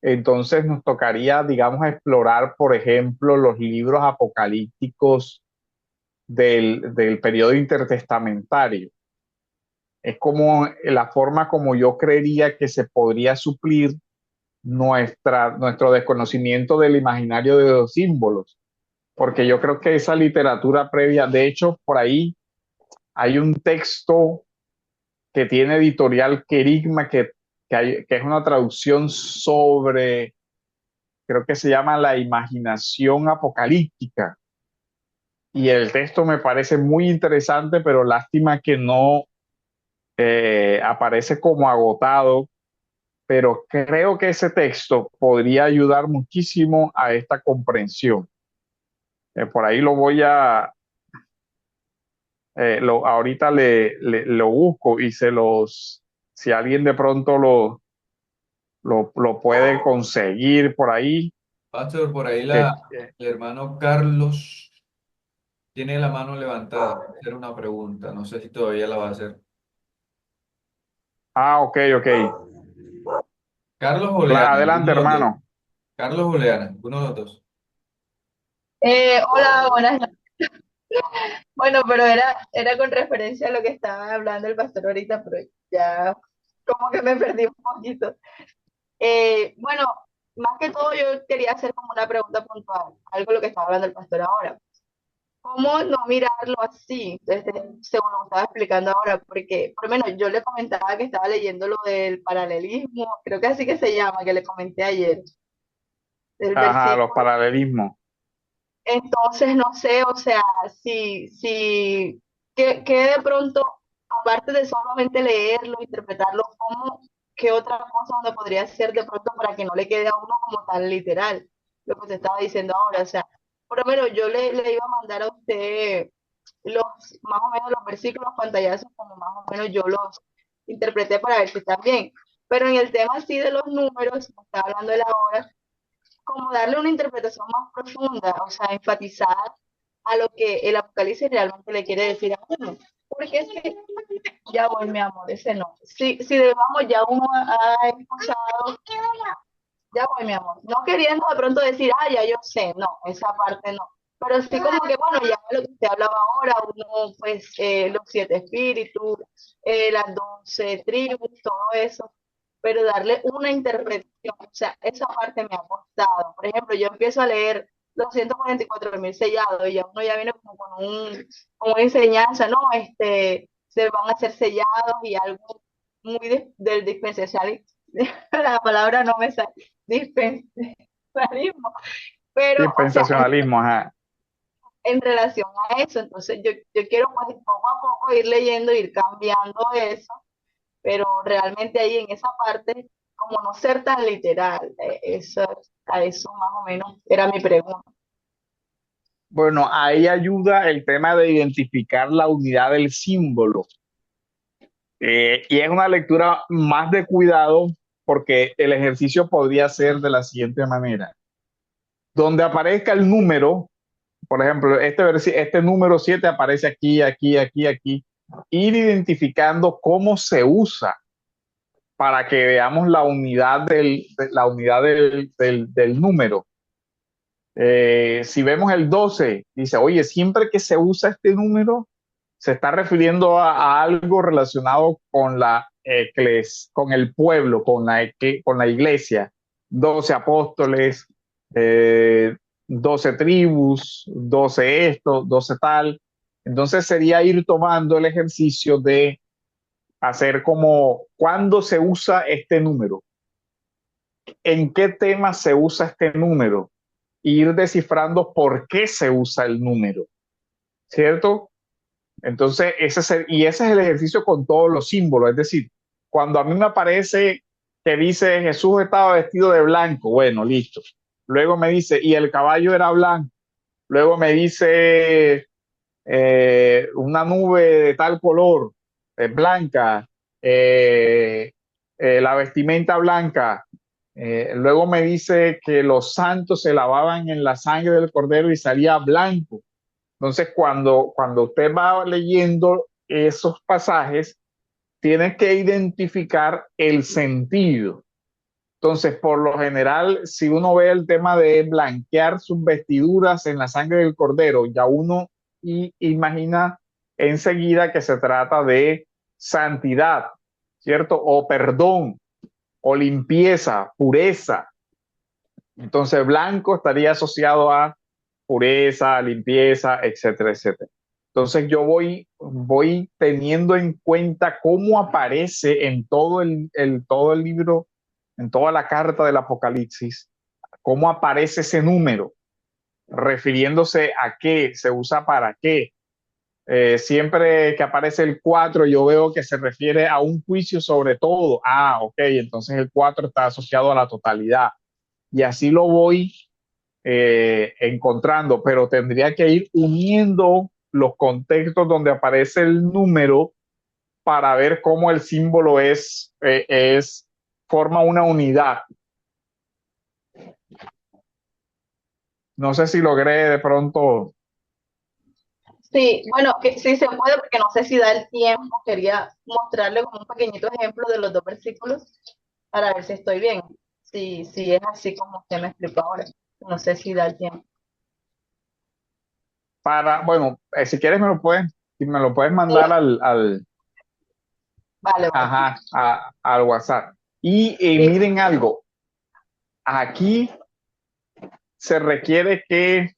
entonces nos tocaría, digamos, explorar, por ejemplo, los libros apocalípticos del periodo intertestamentario. Es como la forma como yo creería que se podría suplir nuestro desconocimiento del imaginario de los símbolos, porque yo creo que esa literatura previa, de hecho, por ahí hay un texto que tiene editorial Querigma que es una traducción sobre, creo que se llama La imaginación apocalíptica. Y el texto me parece muy interesante, pero lástima que no aparece como agotado, pero creo que ese texto podría ayudar muchísimo a esta comprensión. Por ahí lo voy a, ahorita lo busco y si alguien de pronto lo puede conseguir por ahí, Pastor, por ahí que, el hermano Carlos tiene la mano levantada. Va a hacer una pregunta. No sé si todavía la va a hacer. ok, ok. Carlos o Leana, Adelante, uno de los dos. hermano. Carlos o Leana, uno de los dos. Hola, buenas noches. Bueno, pero era con referencia a lo que estaba hablando el pastor ahorita, pero ya como que me perdí un poquito. Bueno, más que todo yo quería hacer como una pregunta puntual, algo de lo que estaba hablando el pastor ahora. ¿Cómo no mirarlo así, según lo que estaba explicando ahora? Porque, por lo menos, yo le comentaba que estaba leyendo lo del paralelismo, creo que así que se llama, que le comenté ayer, del Ajá, los versículo. paralelismos. Entonces, no sé, o sea, que de pronto, aparte de solamente leerlo, interpretarlo, qué otra cosa uno podría hacer de pronto para que no le quede a uno como tan literal, lo que se estaba diciendo ahora? O sea, por lo menos yo le iba a mandar a usted los, más o menos los versículos pantallazos, como más o menos yo los interpreté para ver si están bien. Pero en el tema así de los números, como estaba hablando de la hora, como darle una interpretación más profunda, o sea, enfatizar a lo que el Apocalipsis realmente le quiere decir a uno. Porque es que, ya voy, mi amor, ese no. Si digamos, ya uno ha escuchado, ya voy, mi amor. No queriendo de pronto decir, ya yo sé, no, esa parte no. Pero sí como que, bueno, ya lo que usted hablaba ahora, uno, pues, los 7 espíritus, las 12 tribus, todo eso, pero darle una interpretación, o sea, esa parte me ha costado. Por ejemplo, yo empiezo a leer los 144.000 sellados y ya uno ya viene como con una enseñanza, ¿no? Se van a hacer sellados y algo muy del dispensacionalismo, la palabra no me sale, dispensacionalismo, pero, o sea, Dispensacionalismo, ajá. en relación a eso, entonces yo quiero pues poco a poco ir leyendo, ir cambiando eso, pero realmente ahí en esa parte, como no ser tan literal, a eso más o menos era mi pregunta. Bueno, ahí ayuda el tema de identificar la unidad del símbolo. Y es una lectura más de cuidado porque el ejercicio podría ser de la siguiente manera. Donde aparezca el número, por ejemplo, este número 7 aparece aquí, aquí, aquí, aquí, ir identificando cómo se usa para que veamos la unidad del número. Si vemos el 12, dice, oye, siempre que se usa este número, se está refiriendo a algo relacionado con con el pueblo, con la iglesia. 12 apóstoles, eh, 12 tribus, 12 esto, 12 tal. Entonces sería ir tomando el ejercicio de hacer como, ¿cuándo se usa este número? ¿En qué tema se usa este número? Ir descifrando por qué se usa el número, ¿cierto? Entonces, ese es el ejercicio con todos los símbolos. Es decir, cuando a mí me aparece que dice Jesús estaba vestido de blanco, bueno, listo. Luego me dice, y el caballo era blanco. Luego me dice, una nube de tal color, blanca, eh, la vestimenta blanca. Luego me dice que los santos se lavaban en la sangre del cordero y salía blanco. Entonces, cuando usted va leyendo esos pasajes, tiene que identificar el sentido. Entonces, por lo general, si uno ve el tema de blanquear sus vestiduras en la sangre del cordero, ya uno imagina enseguida que se trata de santidad, ¿cierto? O perdón, o limpieza, pureza. Entonces, blanco estaría asociado a pureza, limpieza, etcétera, etcétera. Entonces, yo voy teniendo en cuenta cómo aparece en todo el libro, en toda la carta del Apocalipsis, cómo aparece ese número, refiriéndose a qué, se usa para qué. Siempre que aparece el 4, yo veo que se refiere a un juicio sobre todo. Ah, ok, entonces el 4 está asociado a la totalidad. Y así lo voy encontrando, pero tendría que ir uniendo los contextos donde aparece el número para ver cómo el símbolo forma una unidad. No sé si logré de pronto. Sí, bueno, que sí se puede porque no sé si da el tiempo. Quería mostrarle como un pequeñito ejemplo de los dos versículos para ver si estoy bien. Si es así como usted me explicó ahora. No sé si da el tiempo. Bueno, si quieres si me lo puedes Sí, mandar vale, vale. ajá, al WhatsApp. Y Sí, miren algo, aquí se requiere que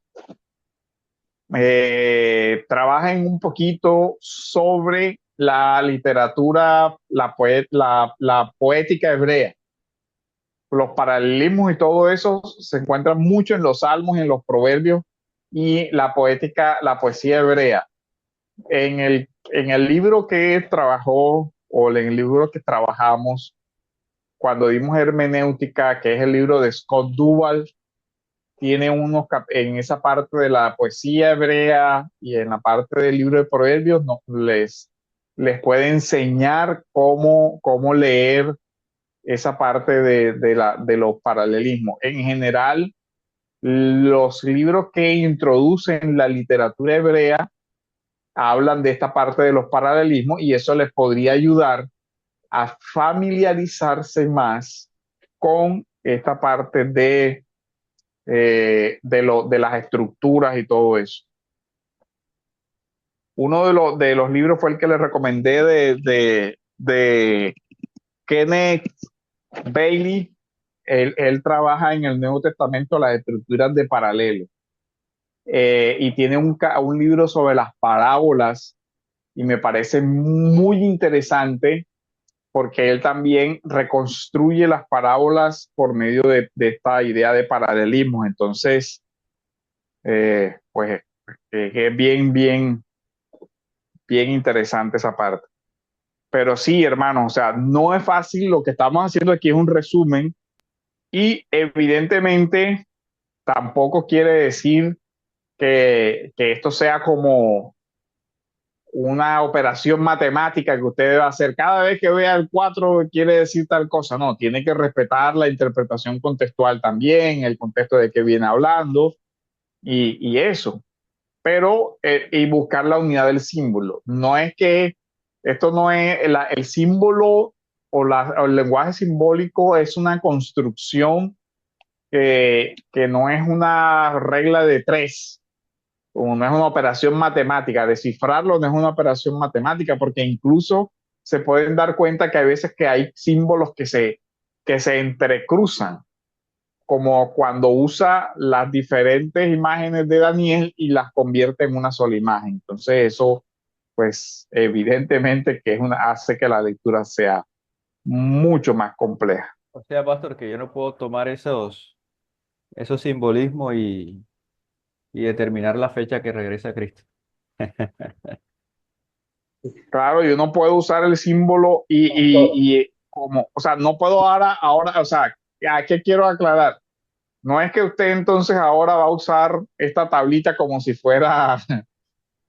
trabajen un poquito sobre la literatura, la poética hebrea. Los paralelismos y todo eso se encuentran mucho en los salmos, en los proverbios y la poética, la poesía hebrea. En el libro que trabajó o en el libro que trabajamos cuando dimos hermenéutica, que es el libro de Scott Duvall, tiene en esa parte de la poesía hebrea y en la parte del libro de proverbios les puede enseñar cómo leer esa parte de los paralelismos. En general, los libros que introducen la literatura hebrea hablan de esta parte de los paralelismos y eso les podría ayudar a familiarizarse más con esta parte de las estructuras y todo eso. Uno de los libros fue el que le recomendé de Kenneth Bailey. Él trabaja en el Nuevo Testamento las estructuras de paralelo y tiene un libro sobre las parábolas y me parece muy interesante porque él también reconstruye las parábolas por medio de esta idea de paralelismo. Entonces, pues es bien interesante esa parte. Pero sí, hermano, o sea, no es fácil. Lo que estamos haciendo aquí es un resumen y evidentemente tampoco quiere decir que esto sea como una operación matemática que usted debe hacer. Cada vez que vea el 4 quiere decir tal cosa. No, tiene que respetar la interpretación contextual también, el contexto de que viene hablando y eso. Pero y buscar la unidad del símbolo. No es que esto no es el símbolo o el lenguaje simbólico es una construcción que no es una regla de tres, o no es una operación matemática. Descifrarlo no es una operación matemática porque incluso se pueden dar cuenta que hay veces que hay símbolos que se entrecruzan, como cuando usa las diferentes imágenes de Daniel y las convierte en una sola imagen. Entonces eso, pues evidentemente que hace que la lectura sea mucho más compleja. O sea, pastor, que yo no puedo tomar esos simbolismos y determinar la fecha que regresa Cristo. Claro, yo no puedo usar el símbolo y como, o sea, no puedo ahora, o sea, ¿a qué quiero aclarar? No es que usted entonces ahora va a usar esta tablita como si fuera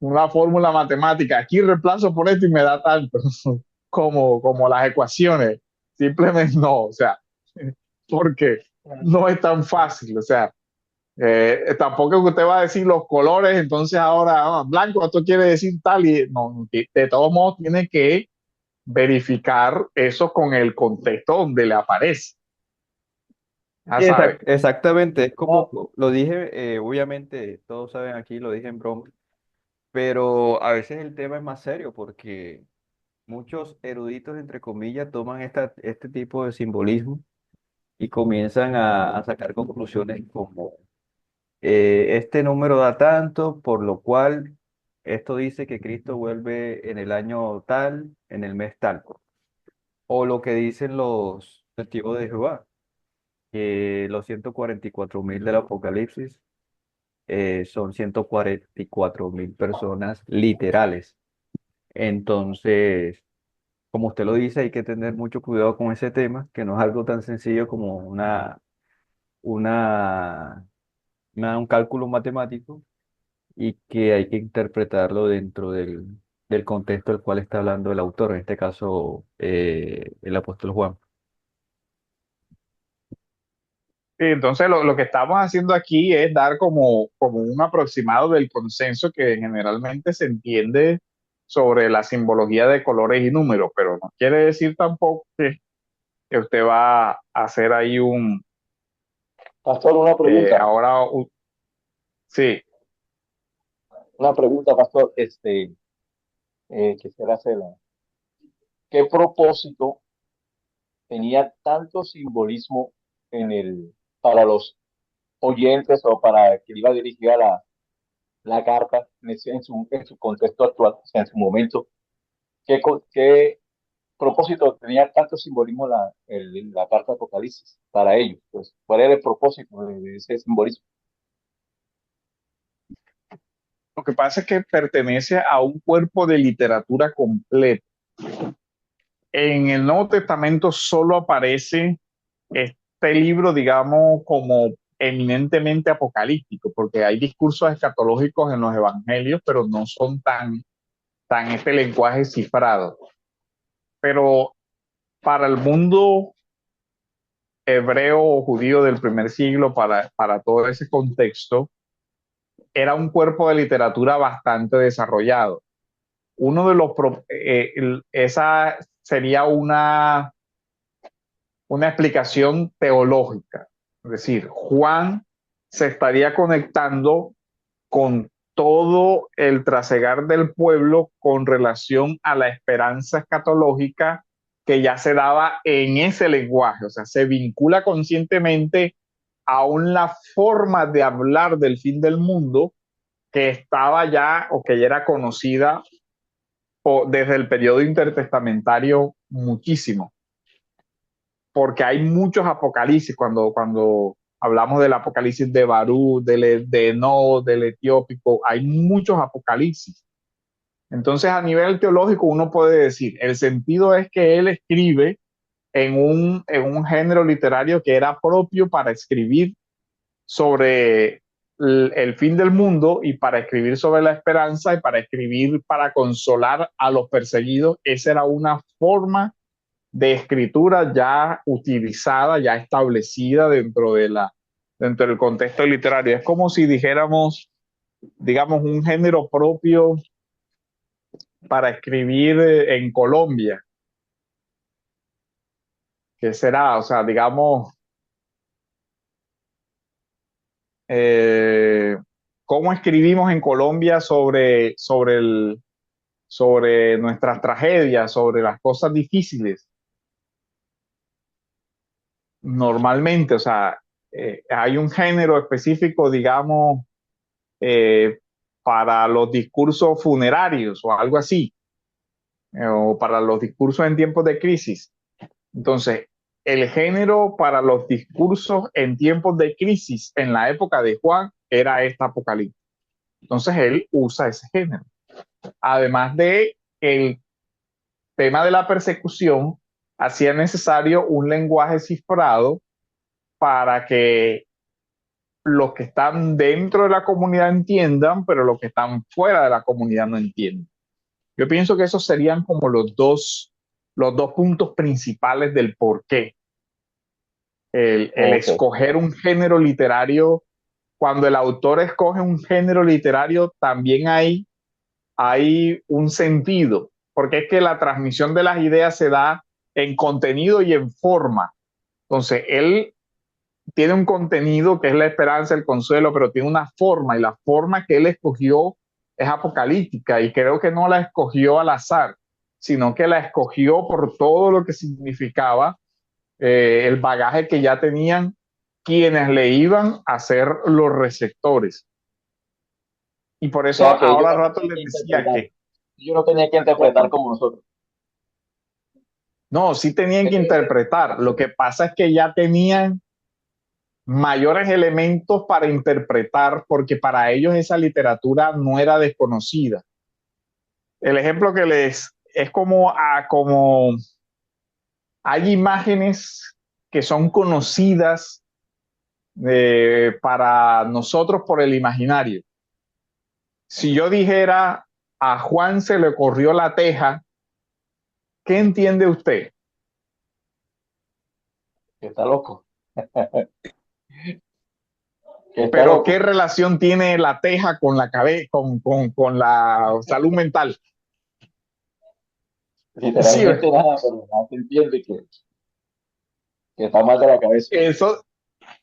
una fórmula matemática. Aquí reemplazo por esto y me da tanto, como las ecuaciones. Simplemente no, o sea, porque no es tan fácil, o sea, tampoco es que usted va a decir los colores, entonces ahora blanco, esto quiere decir tal, y no, de todos modos tiene que verificar eso con el contexto donde le aparece, ya Sí, sabe. exactamente, es No, como lo dije, obviamente todos saben aquí, lo dije en broma, pero a veces el tema es más serio porque muchos eruditos, entre comillas, toman este tipo de simbolismo y comienzan a sacar conclusiones como este número da tanto, por lo cual esto dice que Cristo vuelve en el año tal, en el mes tal, o lo que dicen los testigos de Jehová, que los 144.000 del Apocalipsis son 144.000 personas literales. Entonces, como usted lo dice, hay que tener mucho cuidado con ese tema, que no es algo tan sencillo como una, un cálculo matemático y que hay que interpretarlo dentro del contexto del cual está hablando el autor, en este caso el apóstol Juan. Sí, entonces lo que estamos haciendo aquí es dar como un aproximado del consenso que generalmente se entiende sobre la simbología de colores y números, pero no quiere decir tampoco que usted va a hacer ahí Pastor, una pregunta, ahora, sí. pastor, quisiera hacerla. ¿Qué propósito tenía tanto simbolismo para los oyentes o para quien iba dirigida la carta en su contexto actual, o sea, en su momento? ¿Qué propósito tenía tanto simbolismo la carta de Apocalipsis para ellos? Pues, ¿cuál era el propósito de ese simbolismo? Lo que pasa es que pertenece a un cuerpo de literatura completo. En el Nuevo Testamento solo aparece este libro, digamos, como eminentemente apocalíptico, porque hay discursos escatológicos en los evangelios, pero no son tan este lenguaje cifrado. Pero para el mundo hebreo o judío del primer siglo, para todo ese contexto, era un cuerpo de literatura bastante desarrollado. Uno de los, esa sería una explicación teológica. Es decir, Juan se estaría conectando con todo el trasegar del pueblo con relación a la esperanza escatológica que ya se daba en ese lenguaje, o sea, se vincula conscientemente a una forma de hablar del fin del mundo que estaba ya o que ya era conocida desde el periodo intertestamentario muchísimo, porque hay muchos apocalipsis cuando hablamos del apocalipsis de Barú, de Eno, del Etiópico, hay muchos apocalipsis. Entonces, a nivel teológico, uno puede decir, el sentido es que él escribe en un género literario que era propio para escribir sobre el fin del mundo y para escribir sobre la esperanza y para escribir para consolar a los perseguidos. Esa era una forma de escritura ya utilizada, ya establecida dentro del contexto literario. Es como si dijéramos, digamos, un género propio para escribir en Colombia. ¿Qué será? O sea, digamos, eh, ¿cómo escribimos en Colombia sobre nuestras tragedias, sobre las cosas difíciles? Normalmente, o sea, hay un género específico, digamos, eh, para los discursos funerarios o algo así, o para los discursos en tiempos de crisis. Entonces, el género para los discursos en tiempos de crisis en la época de Juan era esta Apocalipsis. Entonces, él usa ese género. Además de el tema de la persecución, hacía necesario un lenguaje cifrado para que los que están dentro de la comunidad entiendan, pero los que están fuera de la comunidad no entienden. Yo pienso que esos serían como los dos puntos principales del por qué. El Ok. escoger un género literario, cuando el autor escoge un género literario, también hay un sentido, porque es que la transmisión de las ideas se da en contenido y en forma. Entonces, él tiene un contenido que es la esperanza, el consuelo, pero tiene una forma, y la forma que él escogió es apocalíptica, y creo que no la escogió al azar, sino que la escogió por todo lo que significaba, el bagaje que ya tenían quienes le iban a ser los receptores. Y por O eso sea que ellos ahora no rato tenían que les decía interpretar. que Ellos no tenían que interpretar como nosotros. no, sí tenían que interpretar. Lo que pasa es que ya tenían mayores elementos para interpretar, porque para ellos esa literatura no era desconocida. El ejemplo que les es como hay imágenes que son conocidas, para nosotros por el imaginario. Si yo dijera a Juan se le corrió la teja, ¿qué entiende usted? Que está loco. Que está Pero ¿qué loco. relación tiene la teja con la cabeza, con la salud mental? Sí, Literalmente nada, pero ya se entiende que está mal de la cabeza. eso,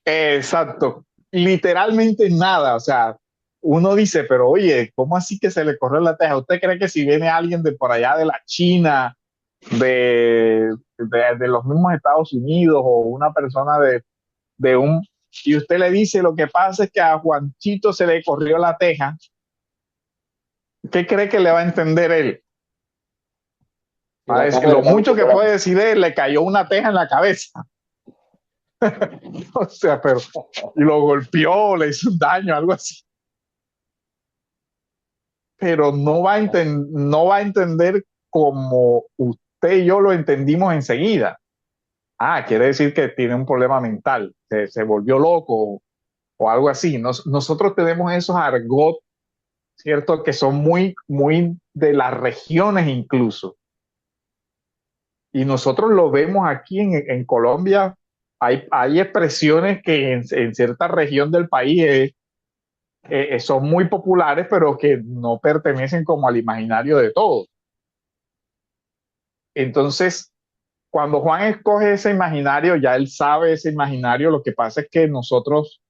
exacto. Literalmente nada. O sea, uno dice, pero oye, ¿cómo así que se le corrió la teja? ¿Usted cree que si viene alguien de por allá de la China, de los mismos Estados Unidos, o una persona de un... y usted le dice, lo que pasa es que a Juanchito se le corrió la teja, ¿qué cree que le va a entender él? Y la Es cara que del lo hermano mucho que puede chocolate. decir es, le cayó una teja en la cabeza. O sea, pero, y lo golpeó, le hizo un daño, algo así. Pero no va a entender como usted y yo lo entendimos enseguida. Ah, quiere decir que tiene un problema mental, se volvió loco o algo así. Nosotros tenemos esos argot, ¿cierto? Que son muy de las regiones incluso. Y nosotros lo vemos aquí en Colombia. Hay expresiones que en cierta región del país son muy populares, pero que no pertenecen como al imaginario de todos. Entonces, cuando Juan escoge ese imaginario, ya él sabe ese imaginario. Lo que pasa es que nosotros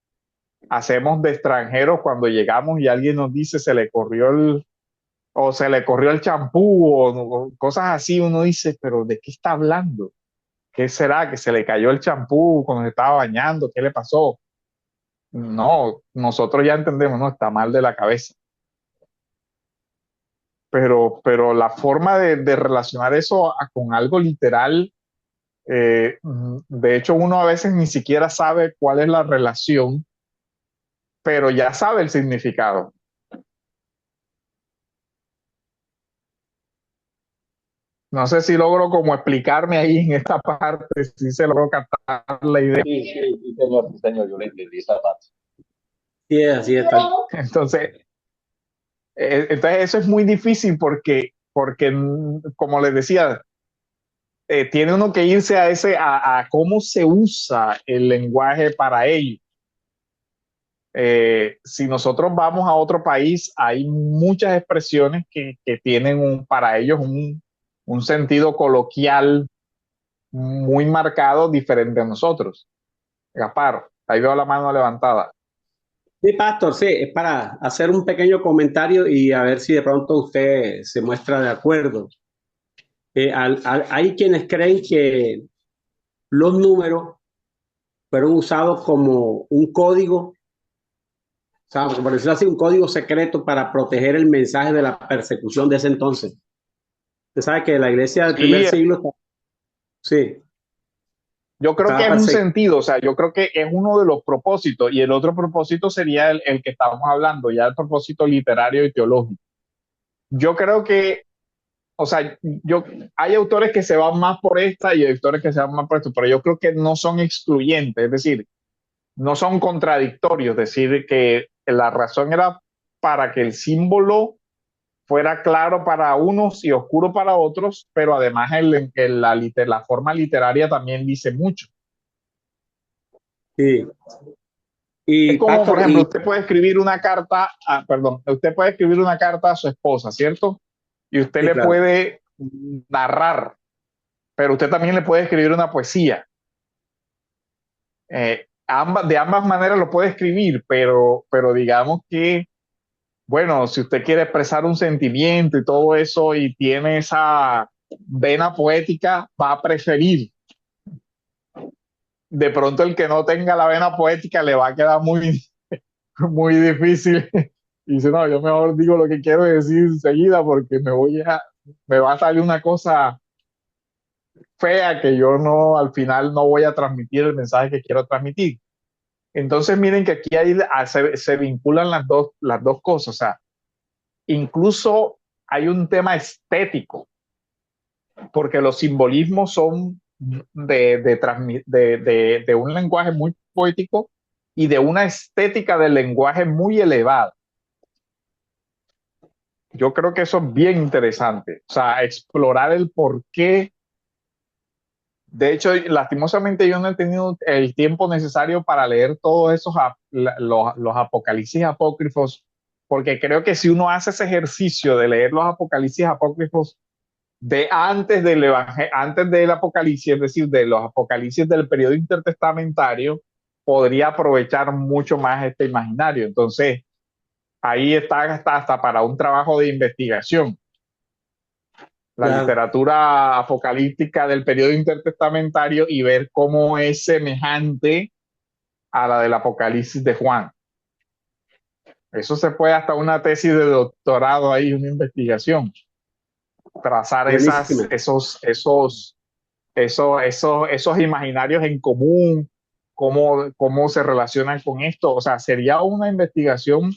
hacemos de extranjeros cuando llegamos y alguien nos dice se le corrió el champú o cosas así, uno dice, pero ¿de qué está hablando? ¿Qué será? ¿Que se le cayó el champú cuando se estaba bañando? ¿Qué le pasó? No, nosotros ya entendemos, no, está mal de la cabeza. Pero la forma de relacionar eso con algo literal, de hecho uno a veces ni siquiera sabe cuál es la relación, pero ya sabe el significado. No sé si logro como explicarme ahí en esta parte, si se logró captar la idea. Sí, señor, yo le entendí esa parte. Sí, así es. Entonces, entonces eso es muy difícil porque como les decía, tiene uno que irse a cómo se usa el lenguaje para ello. Si nosotros vamos a otro país, hay muchas expresiones que tienen para ellos un sentido coloquial muy marcado, diferente a nosotros. Gaspar, ahí veo la mano levantada. Sí, Pastor, sí, es para hacer un pequeño comentario y a ver si de pronto usted se muestra de acuerdo. Hay quienes creen que los números fueron usados como un código, o sea, por decirlo así, un código secreto para proteger el mensaje de la persecución de ese entonces. Usted sabe que la iglesia del primer Sí, siglo, sí, yo creo que estaba es un perseguida. sentido, o sea, yo creo que es uno de los propósitos, y el otro propósito sería el que estábamos hablando, ya el propósito literario y teológico. Yo creo que, o sea, hay autores que se van más por esta y hay autores que se van más por esto, pero yo creo que no son excluyentes, es decir, no son contradictorios, es decir, que la razón era para que el símbolo fuera claro para unos y oscuro para otros, pero además la forma literaria también dice mucho. Sí. Es Y como, por pastor, ejemplo, usted puede escribir una carta, perdón, usted puede escribir una carta a su esposa, ¿cierto? Y usted sí, le claro. puede narrar, pero usted también le puede escribir una poesía. De ambas maneras lo puede escribir, pero digamos que, bueno, si usted quiere expresar un sentimiento y todo eso y tiene esa vena poética, va a preferir. De pronto el que no tenga la vena poética le va a quedar muy difícil. Y dice, no, yo mejor digo lo que quiero decir enseguida porque me va a salir una cosa fea que yo no, al final no voy a transmitir el mensaje que quiero transmitir. Entonces miren que aquí se vinculan las dos cosas. O sea, incluso hay un tema estético, porque los simbolismos son de un lenguaje muy poético y de una estética del lenguaje muy elevada. Yo creo que eso es bien interesante, o sea, explorar el por qué. De hecho, lastimosamente yo no he tenido el tiempo necesario para leer todos los apocalipsis apócrifos, porque creo que si uno hace ese ejercicio de leer los apocalipsis apócrifos de antes del apocalipsis, es decir, de los apocalipsis del periodo intertestamentario, podría aprovechar mucho más este imaginario. Entonces, ahí está hasta para un trabajo de investigación. La Claro. literatura apocalíptica del periodo intertestamentario y ver cómo es semejante a la del Apocalipsis de Juan. Eso se puede hasta una tesis de doctorado ahí, una investigación, trazar Buenísima. esos imaginarios en común, cómo se relacionan con esto. O sea, sería una investigación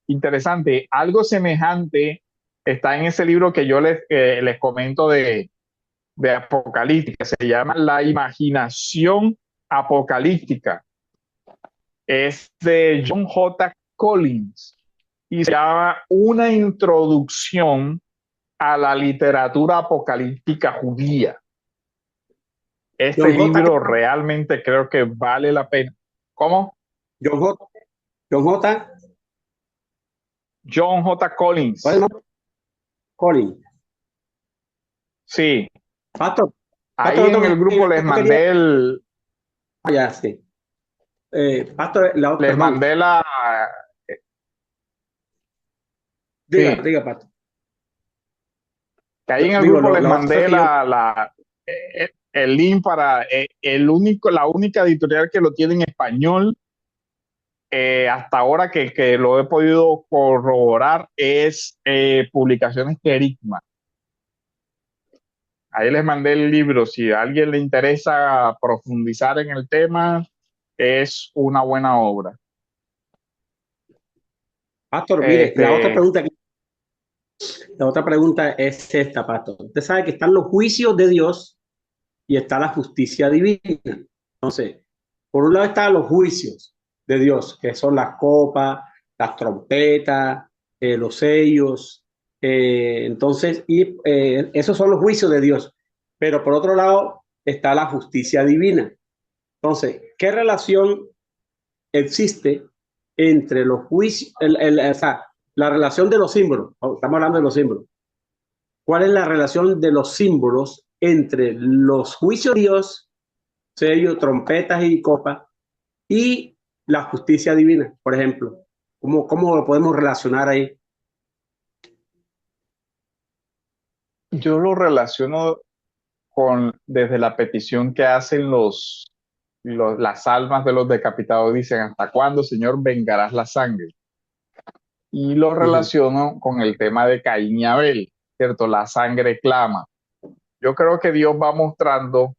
interesante. Algo semejante está en ese libro que yo les comento de apocalíptica, se llama La imaginación apocalíptica. Es de John J. Collins y se llama Una introducción a la literatura apocalíptica judía. Este John J. libro realmente creo que vale la pena. ¿Cómo? John J. John J. John J. ¿Cuál es el Collins. nombre? Colin. Sí, Pastor, ahí pastor, en el grupo yo quería. Ya, sí. Pastor, les perdón. mandé la, Diga, sí, diga, pastor. que ahí en el Digo, grupo les la otra fue mandé que yo. el link para la única editorial que lo tiene en español hasta ahora que lo he podido corroborar es Publicaciones Querigma. Ahí les mandé el libro. Si a alguien le interesa profundizar en el tema, es una buena obra. Pastor, mire, Este, la otra pregunta es esta, pastor. Usted sabe que están los juicios de Dios y está la justicia divina. Entonces, por un lado están los juicios de Dios, que son las copas, las trompetas, los sellos. Esos son los juicios de Dios. Pero por otro lado está la justicia divina. Entonces, ¿qué relación existe entre los juicios, o sea, la relación de los símbolos? Estamos hablando de los símbolos. ¿Cuál es la relación de los símbolos entre los juicios de Dios, sello, trompetas y copas, y la justicia divina, por ejemplo? ¿Cómo lo podemos relacionar ahí? yo lo relaciono desde la petición que hacen las almas de los decapitados. Dicen, ¿hasta cuándo, Señor, vengarás la sangre? Y lo Uh -huh. relaciono con el tema de Caín y Abel, ¿cierto? La sangre clama. Yo creo que Dios va mostrando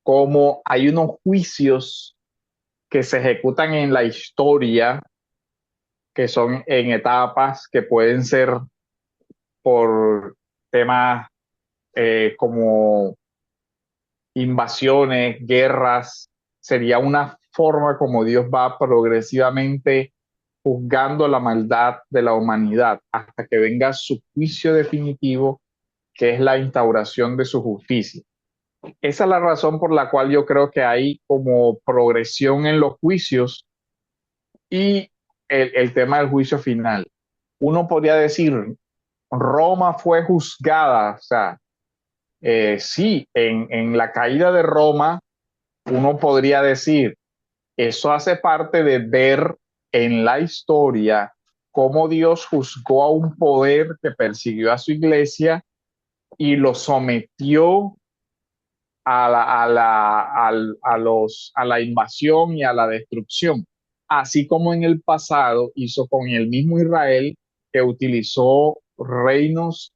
cómo hay unos juicios que se ejecutan en la historia, que son en etapas, que pueden ser por temas como invasiones, guerras, sería una forma como Dios va progresivamente juzgando la maldad de la humanidad hasta que venga su juicio definitivo, que es la instauración de su justicia. Esa es la razón por la cual yo creo que hay como progresión en los juicios y el tema del juicio final. Uno podría decir, Roma fue juzgada, o sea, sí, en la caída de Roma, uno podría decir, eso hace parte de ver en la historia cómo Dios juzgó a un poder que persiguió a su iglesia y lo sometió a la invasión y a la destrucción, así como en el pasado hizo con el mismo Israel, que utilizó reinos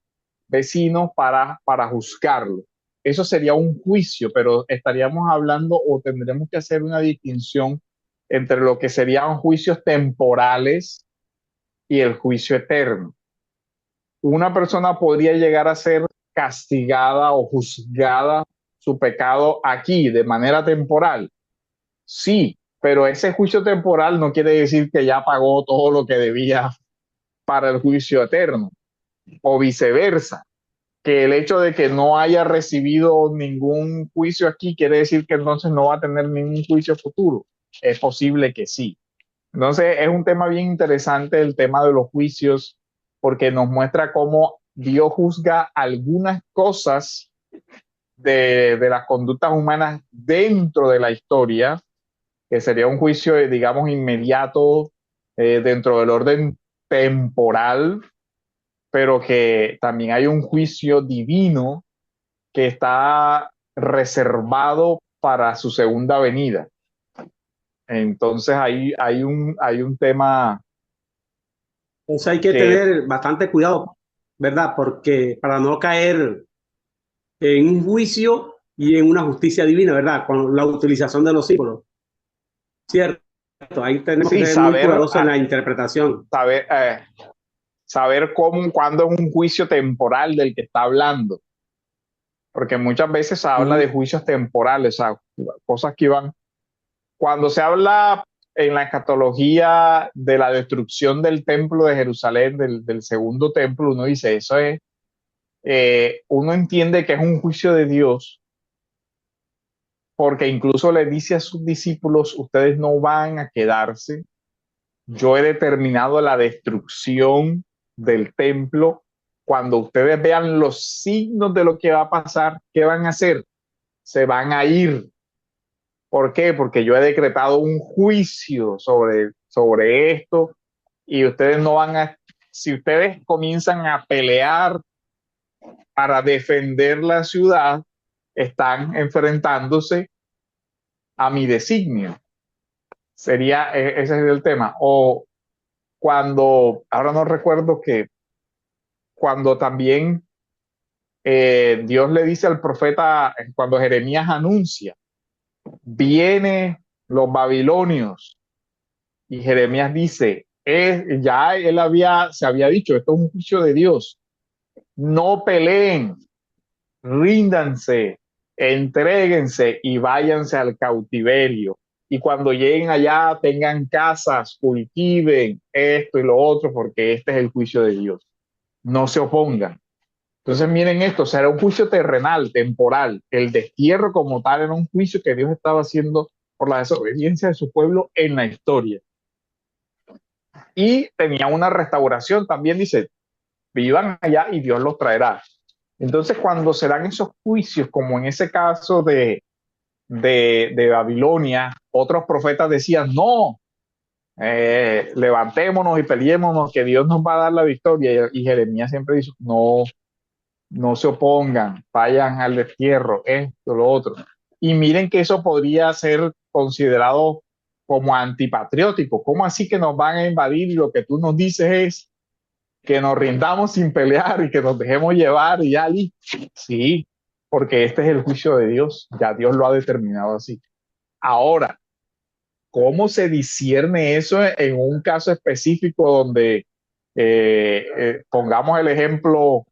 vecinos para juzgarlo. Eso sería un juicio, pero estaríamos hablando o tendremos que hacer una distinción entre lo que serían juicios temporales y el juicio eterno. Una persona podría llegar a ser castigada o juzgada su pecado aquí de manera temporal. Sí, pero ese juicio temporal no quiere decir que ya pagó todo lo que debía para el juicio eterno, o viceversa, que el hecho de que no haya recibido ningún juicio aquí quiere decir que entonces no va a tener ningún juicio futuro. Es posible que sí. Entonces es un tema bien interesante el tema de los juicios, porque nos muestra cómo Dios juzga algunas cosas de las conductas humanas dentro de la historia, que sería un juicio, digamos, inmediato dentro del orden temporal, pero que también hay un juicio divino que está reservado para su segunda venida. Entonces hay un tema Entonces hay que que tener bastante cuidado, ¿verdad? Porque para no caer en un juicio y en una justicia divina, ¿verdad? Con la utilización de los símbolos. Cierto, ahí tenemos que sí, ser muy cuidadosos en la interpretación. saber, saber cómo, cuándo es un juicio temporal del que está hablando, porque muchas veces se habla de juicios temporales, o sea, cosas que iban, cuando se habla en la escatología de la destrucción del templo de Jerusalén, del segundo templo, uno dice, eso es, uno entiende que es un juicio de Dios, porque incluso le dice a sus discípulos, ustedes no van a quedarse, yo he determinado la destrucción del templo. Cuando ustedes vean los signos de lo que va a pasar, ¿qué van a hacer? Se van a ir. ¿Por qué? Porque yo he decretado un juicio sobre esto y ustedes no van a, si ustedes comienzan a pelear para defender la ciudad, están enfrentándose a mi designio. Sería, ese es el tema. O cuando, ahora no recuerdo que, cuando también Dios le dice al profeta, cuando Jeremías anuncia, viene los babilonios, y Jeremías dice, ya él se había dicho, esto es un juicio de Dios, no peleen, ríndanse, entréguense y váyanse al cautiverio. Y cuando lleguen allá, tengan casas, cultiven esto y lo otro, porque este es el juicio de Dios. No se opongan. Entonces, miren esto, será un juicio terrenal, temporal. El destierro como tal era un juicio que Dios estaba haciendo por la desobediencia de su pueblo en la historia. Y tenía una restauración, también dice, vivan allá y Dios los traerá. Entonces, cuando se dan esos juicios, como en ese caso de Babilonia, otros profetas decían, no, levantémonos y peleémonos, que Dios nos va a dar la victoria. Y Jeremías siempre dice, no, no se opongan, vayan al destierro, esto, lo otro. Y miren que eso podría ser considerado como antipatriótico. ¿Cómo así que nos van a invadir y lo que tú nos dices es que nos rindamos sin pelear y que nos dejemos llevar y ya listo? Sí, porque este es el juicio de Dios, ya Dios lo ha determinado así. Ahora, ¿cómo se discierne eso en un caso específico donde, pongamos el ejemplo,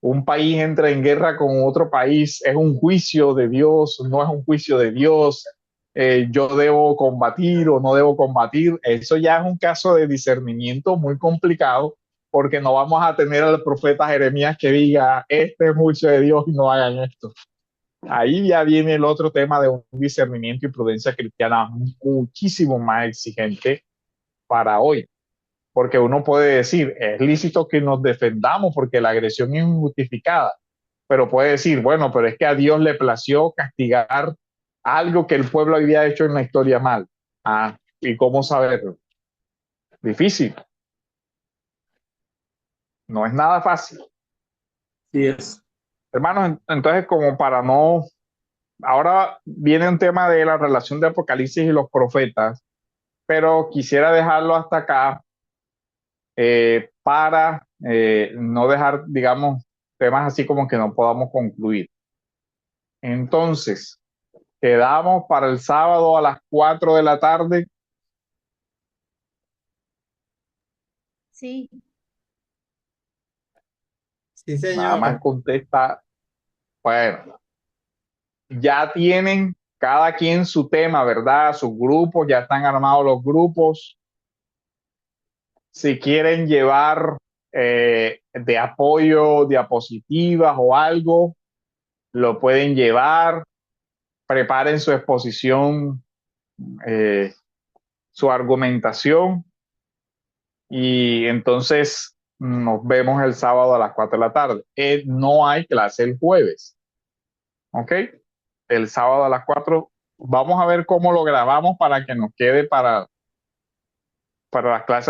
un país entra en guerra con otro país? ¿Es un juicio de Dios? ¿No es un juicio de Dios? yo debo combatir o no debo combatir. Eso ya es un caso de discernimiento muy complicado, porque no vamos a tener al profeta Jeremías que diga, este es mucho de Dios y no hagan esto. Ahí ya viene el otro tema de un discernimiento y prudencia cristiana muchísimo más exigente para hoy. Porque uno puede decir, es lícito que nos defendamos porque la agresión es injustificada, pero puede decir, bueno, pero es que a Dios le plació castigar algo que el pueblo había hecho en la historia mal. Ah, ¿y cómo saberlo? Difícil, no es nada fácil. Sí es. Hermanos, entonces como para no, ahora viene un tema de la relación de Apocalipsis y los profetas, pero quisiera dejarlo hasta acá para no dejar, digamos, temas así como que no podamos concluir. Entonces, quedamos para el sábado a las 4 de la tarde. Sí, Sí, Nada más señor. contesta, bueno, ya tienen cada quien su tema, ¿verdad? Sus grupos, ya están armados los grupos. Si quieren llevar de apoyo, diapositivas o algo, lo pueden llevar. Preparen su exposición, eh, su argumentación, y entonces nos vemos el sábado a las 4 de la tarde. No hay clase el jueves, ¿ok? El sábado a las 4. Vamos a ver cómo lo grabamos para que nos quede para las clases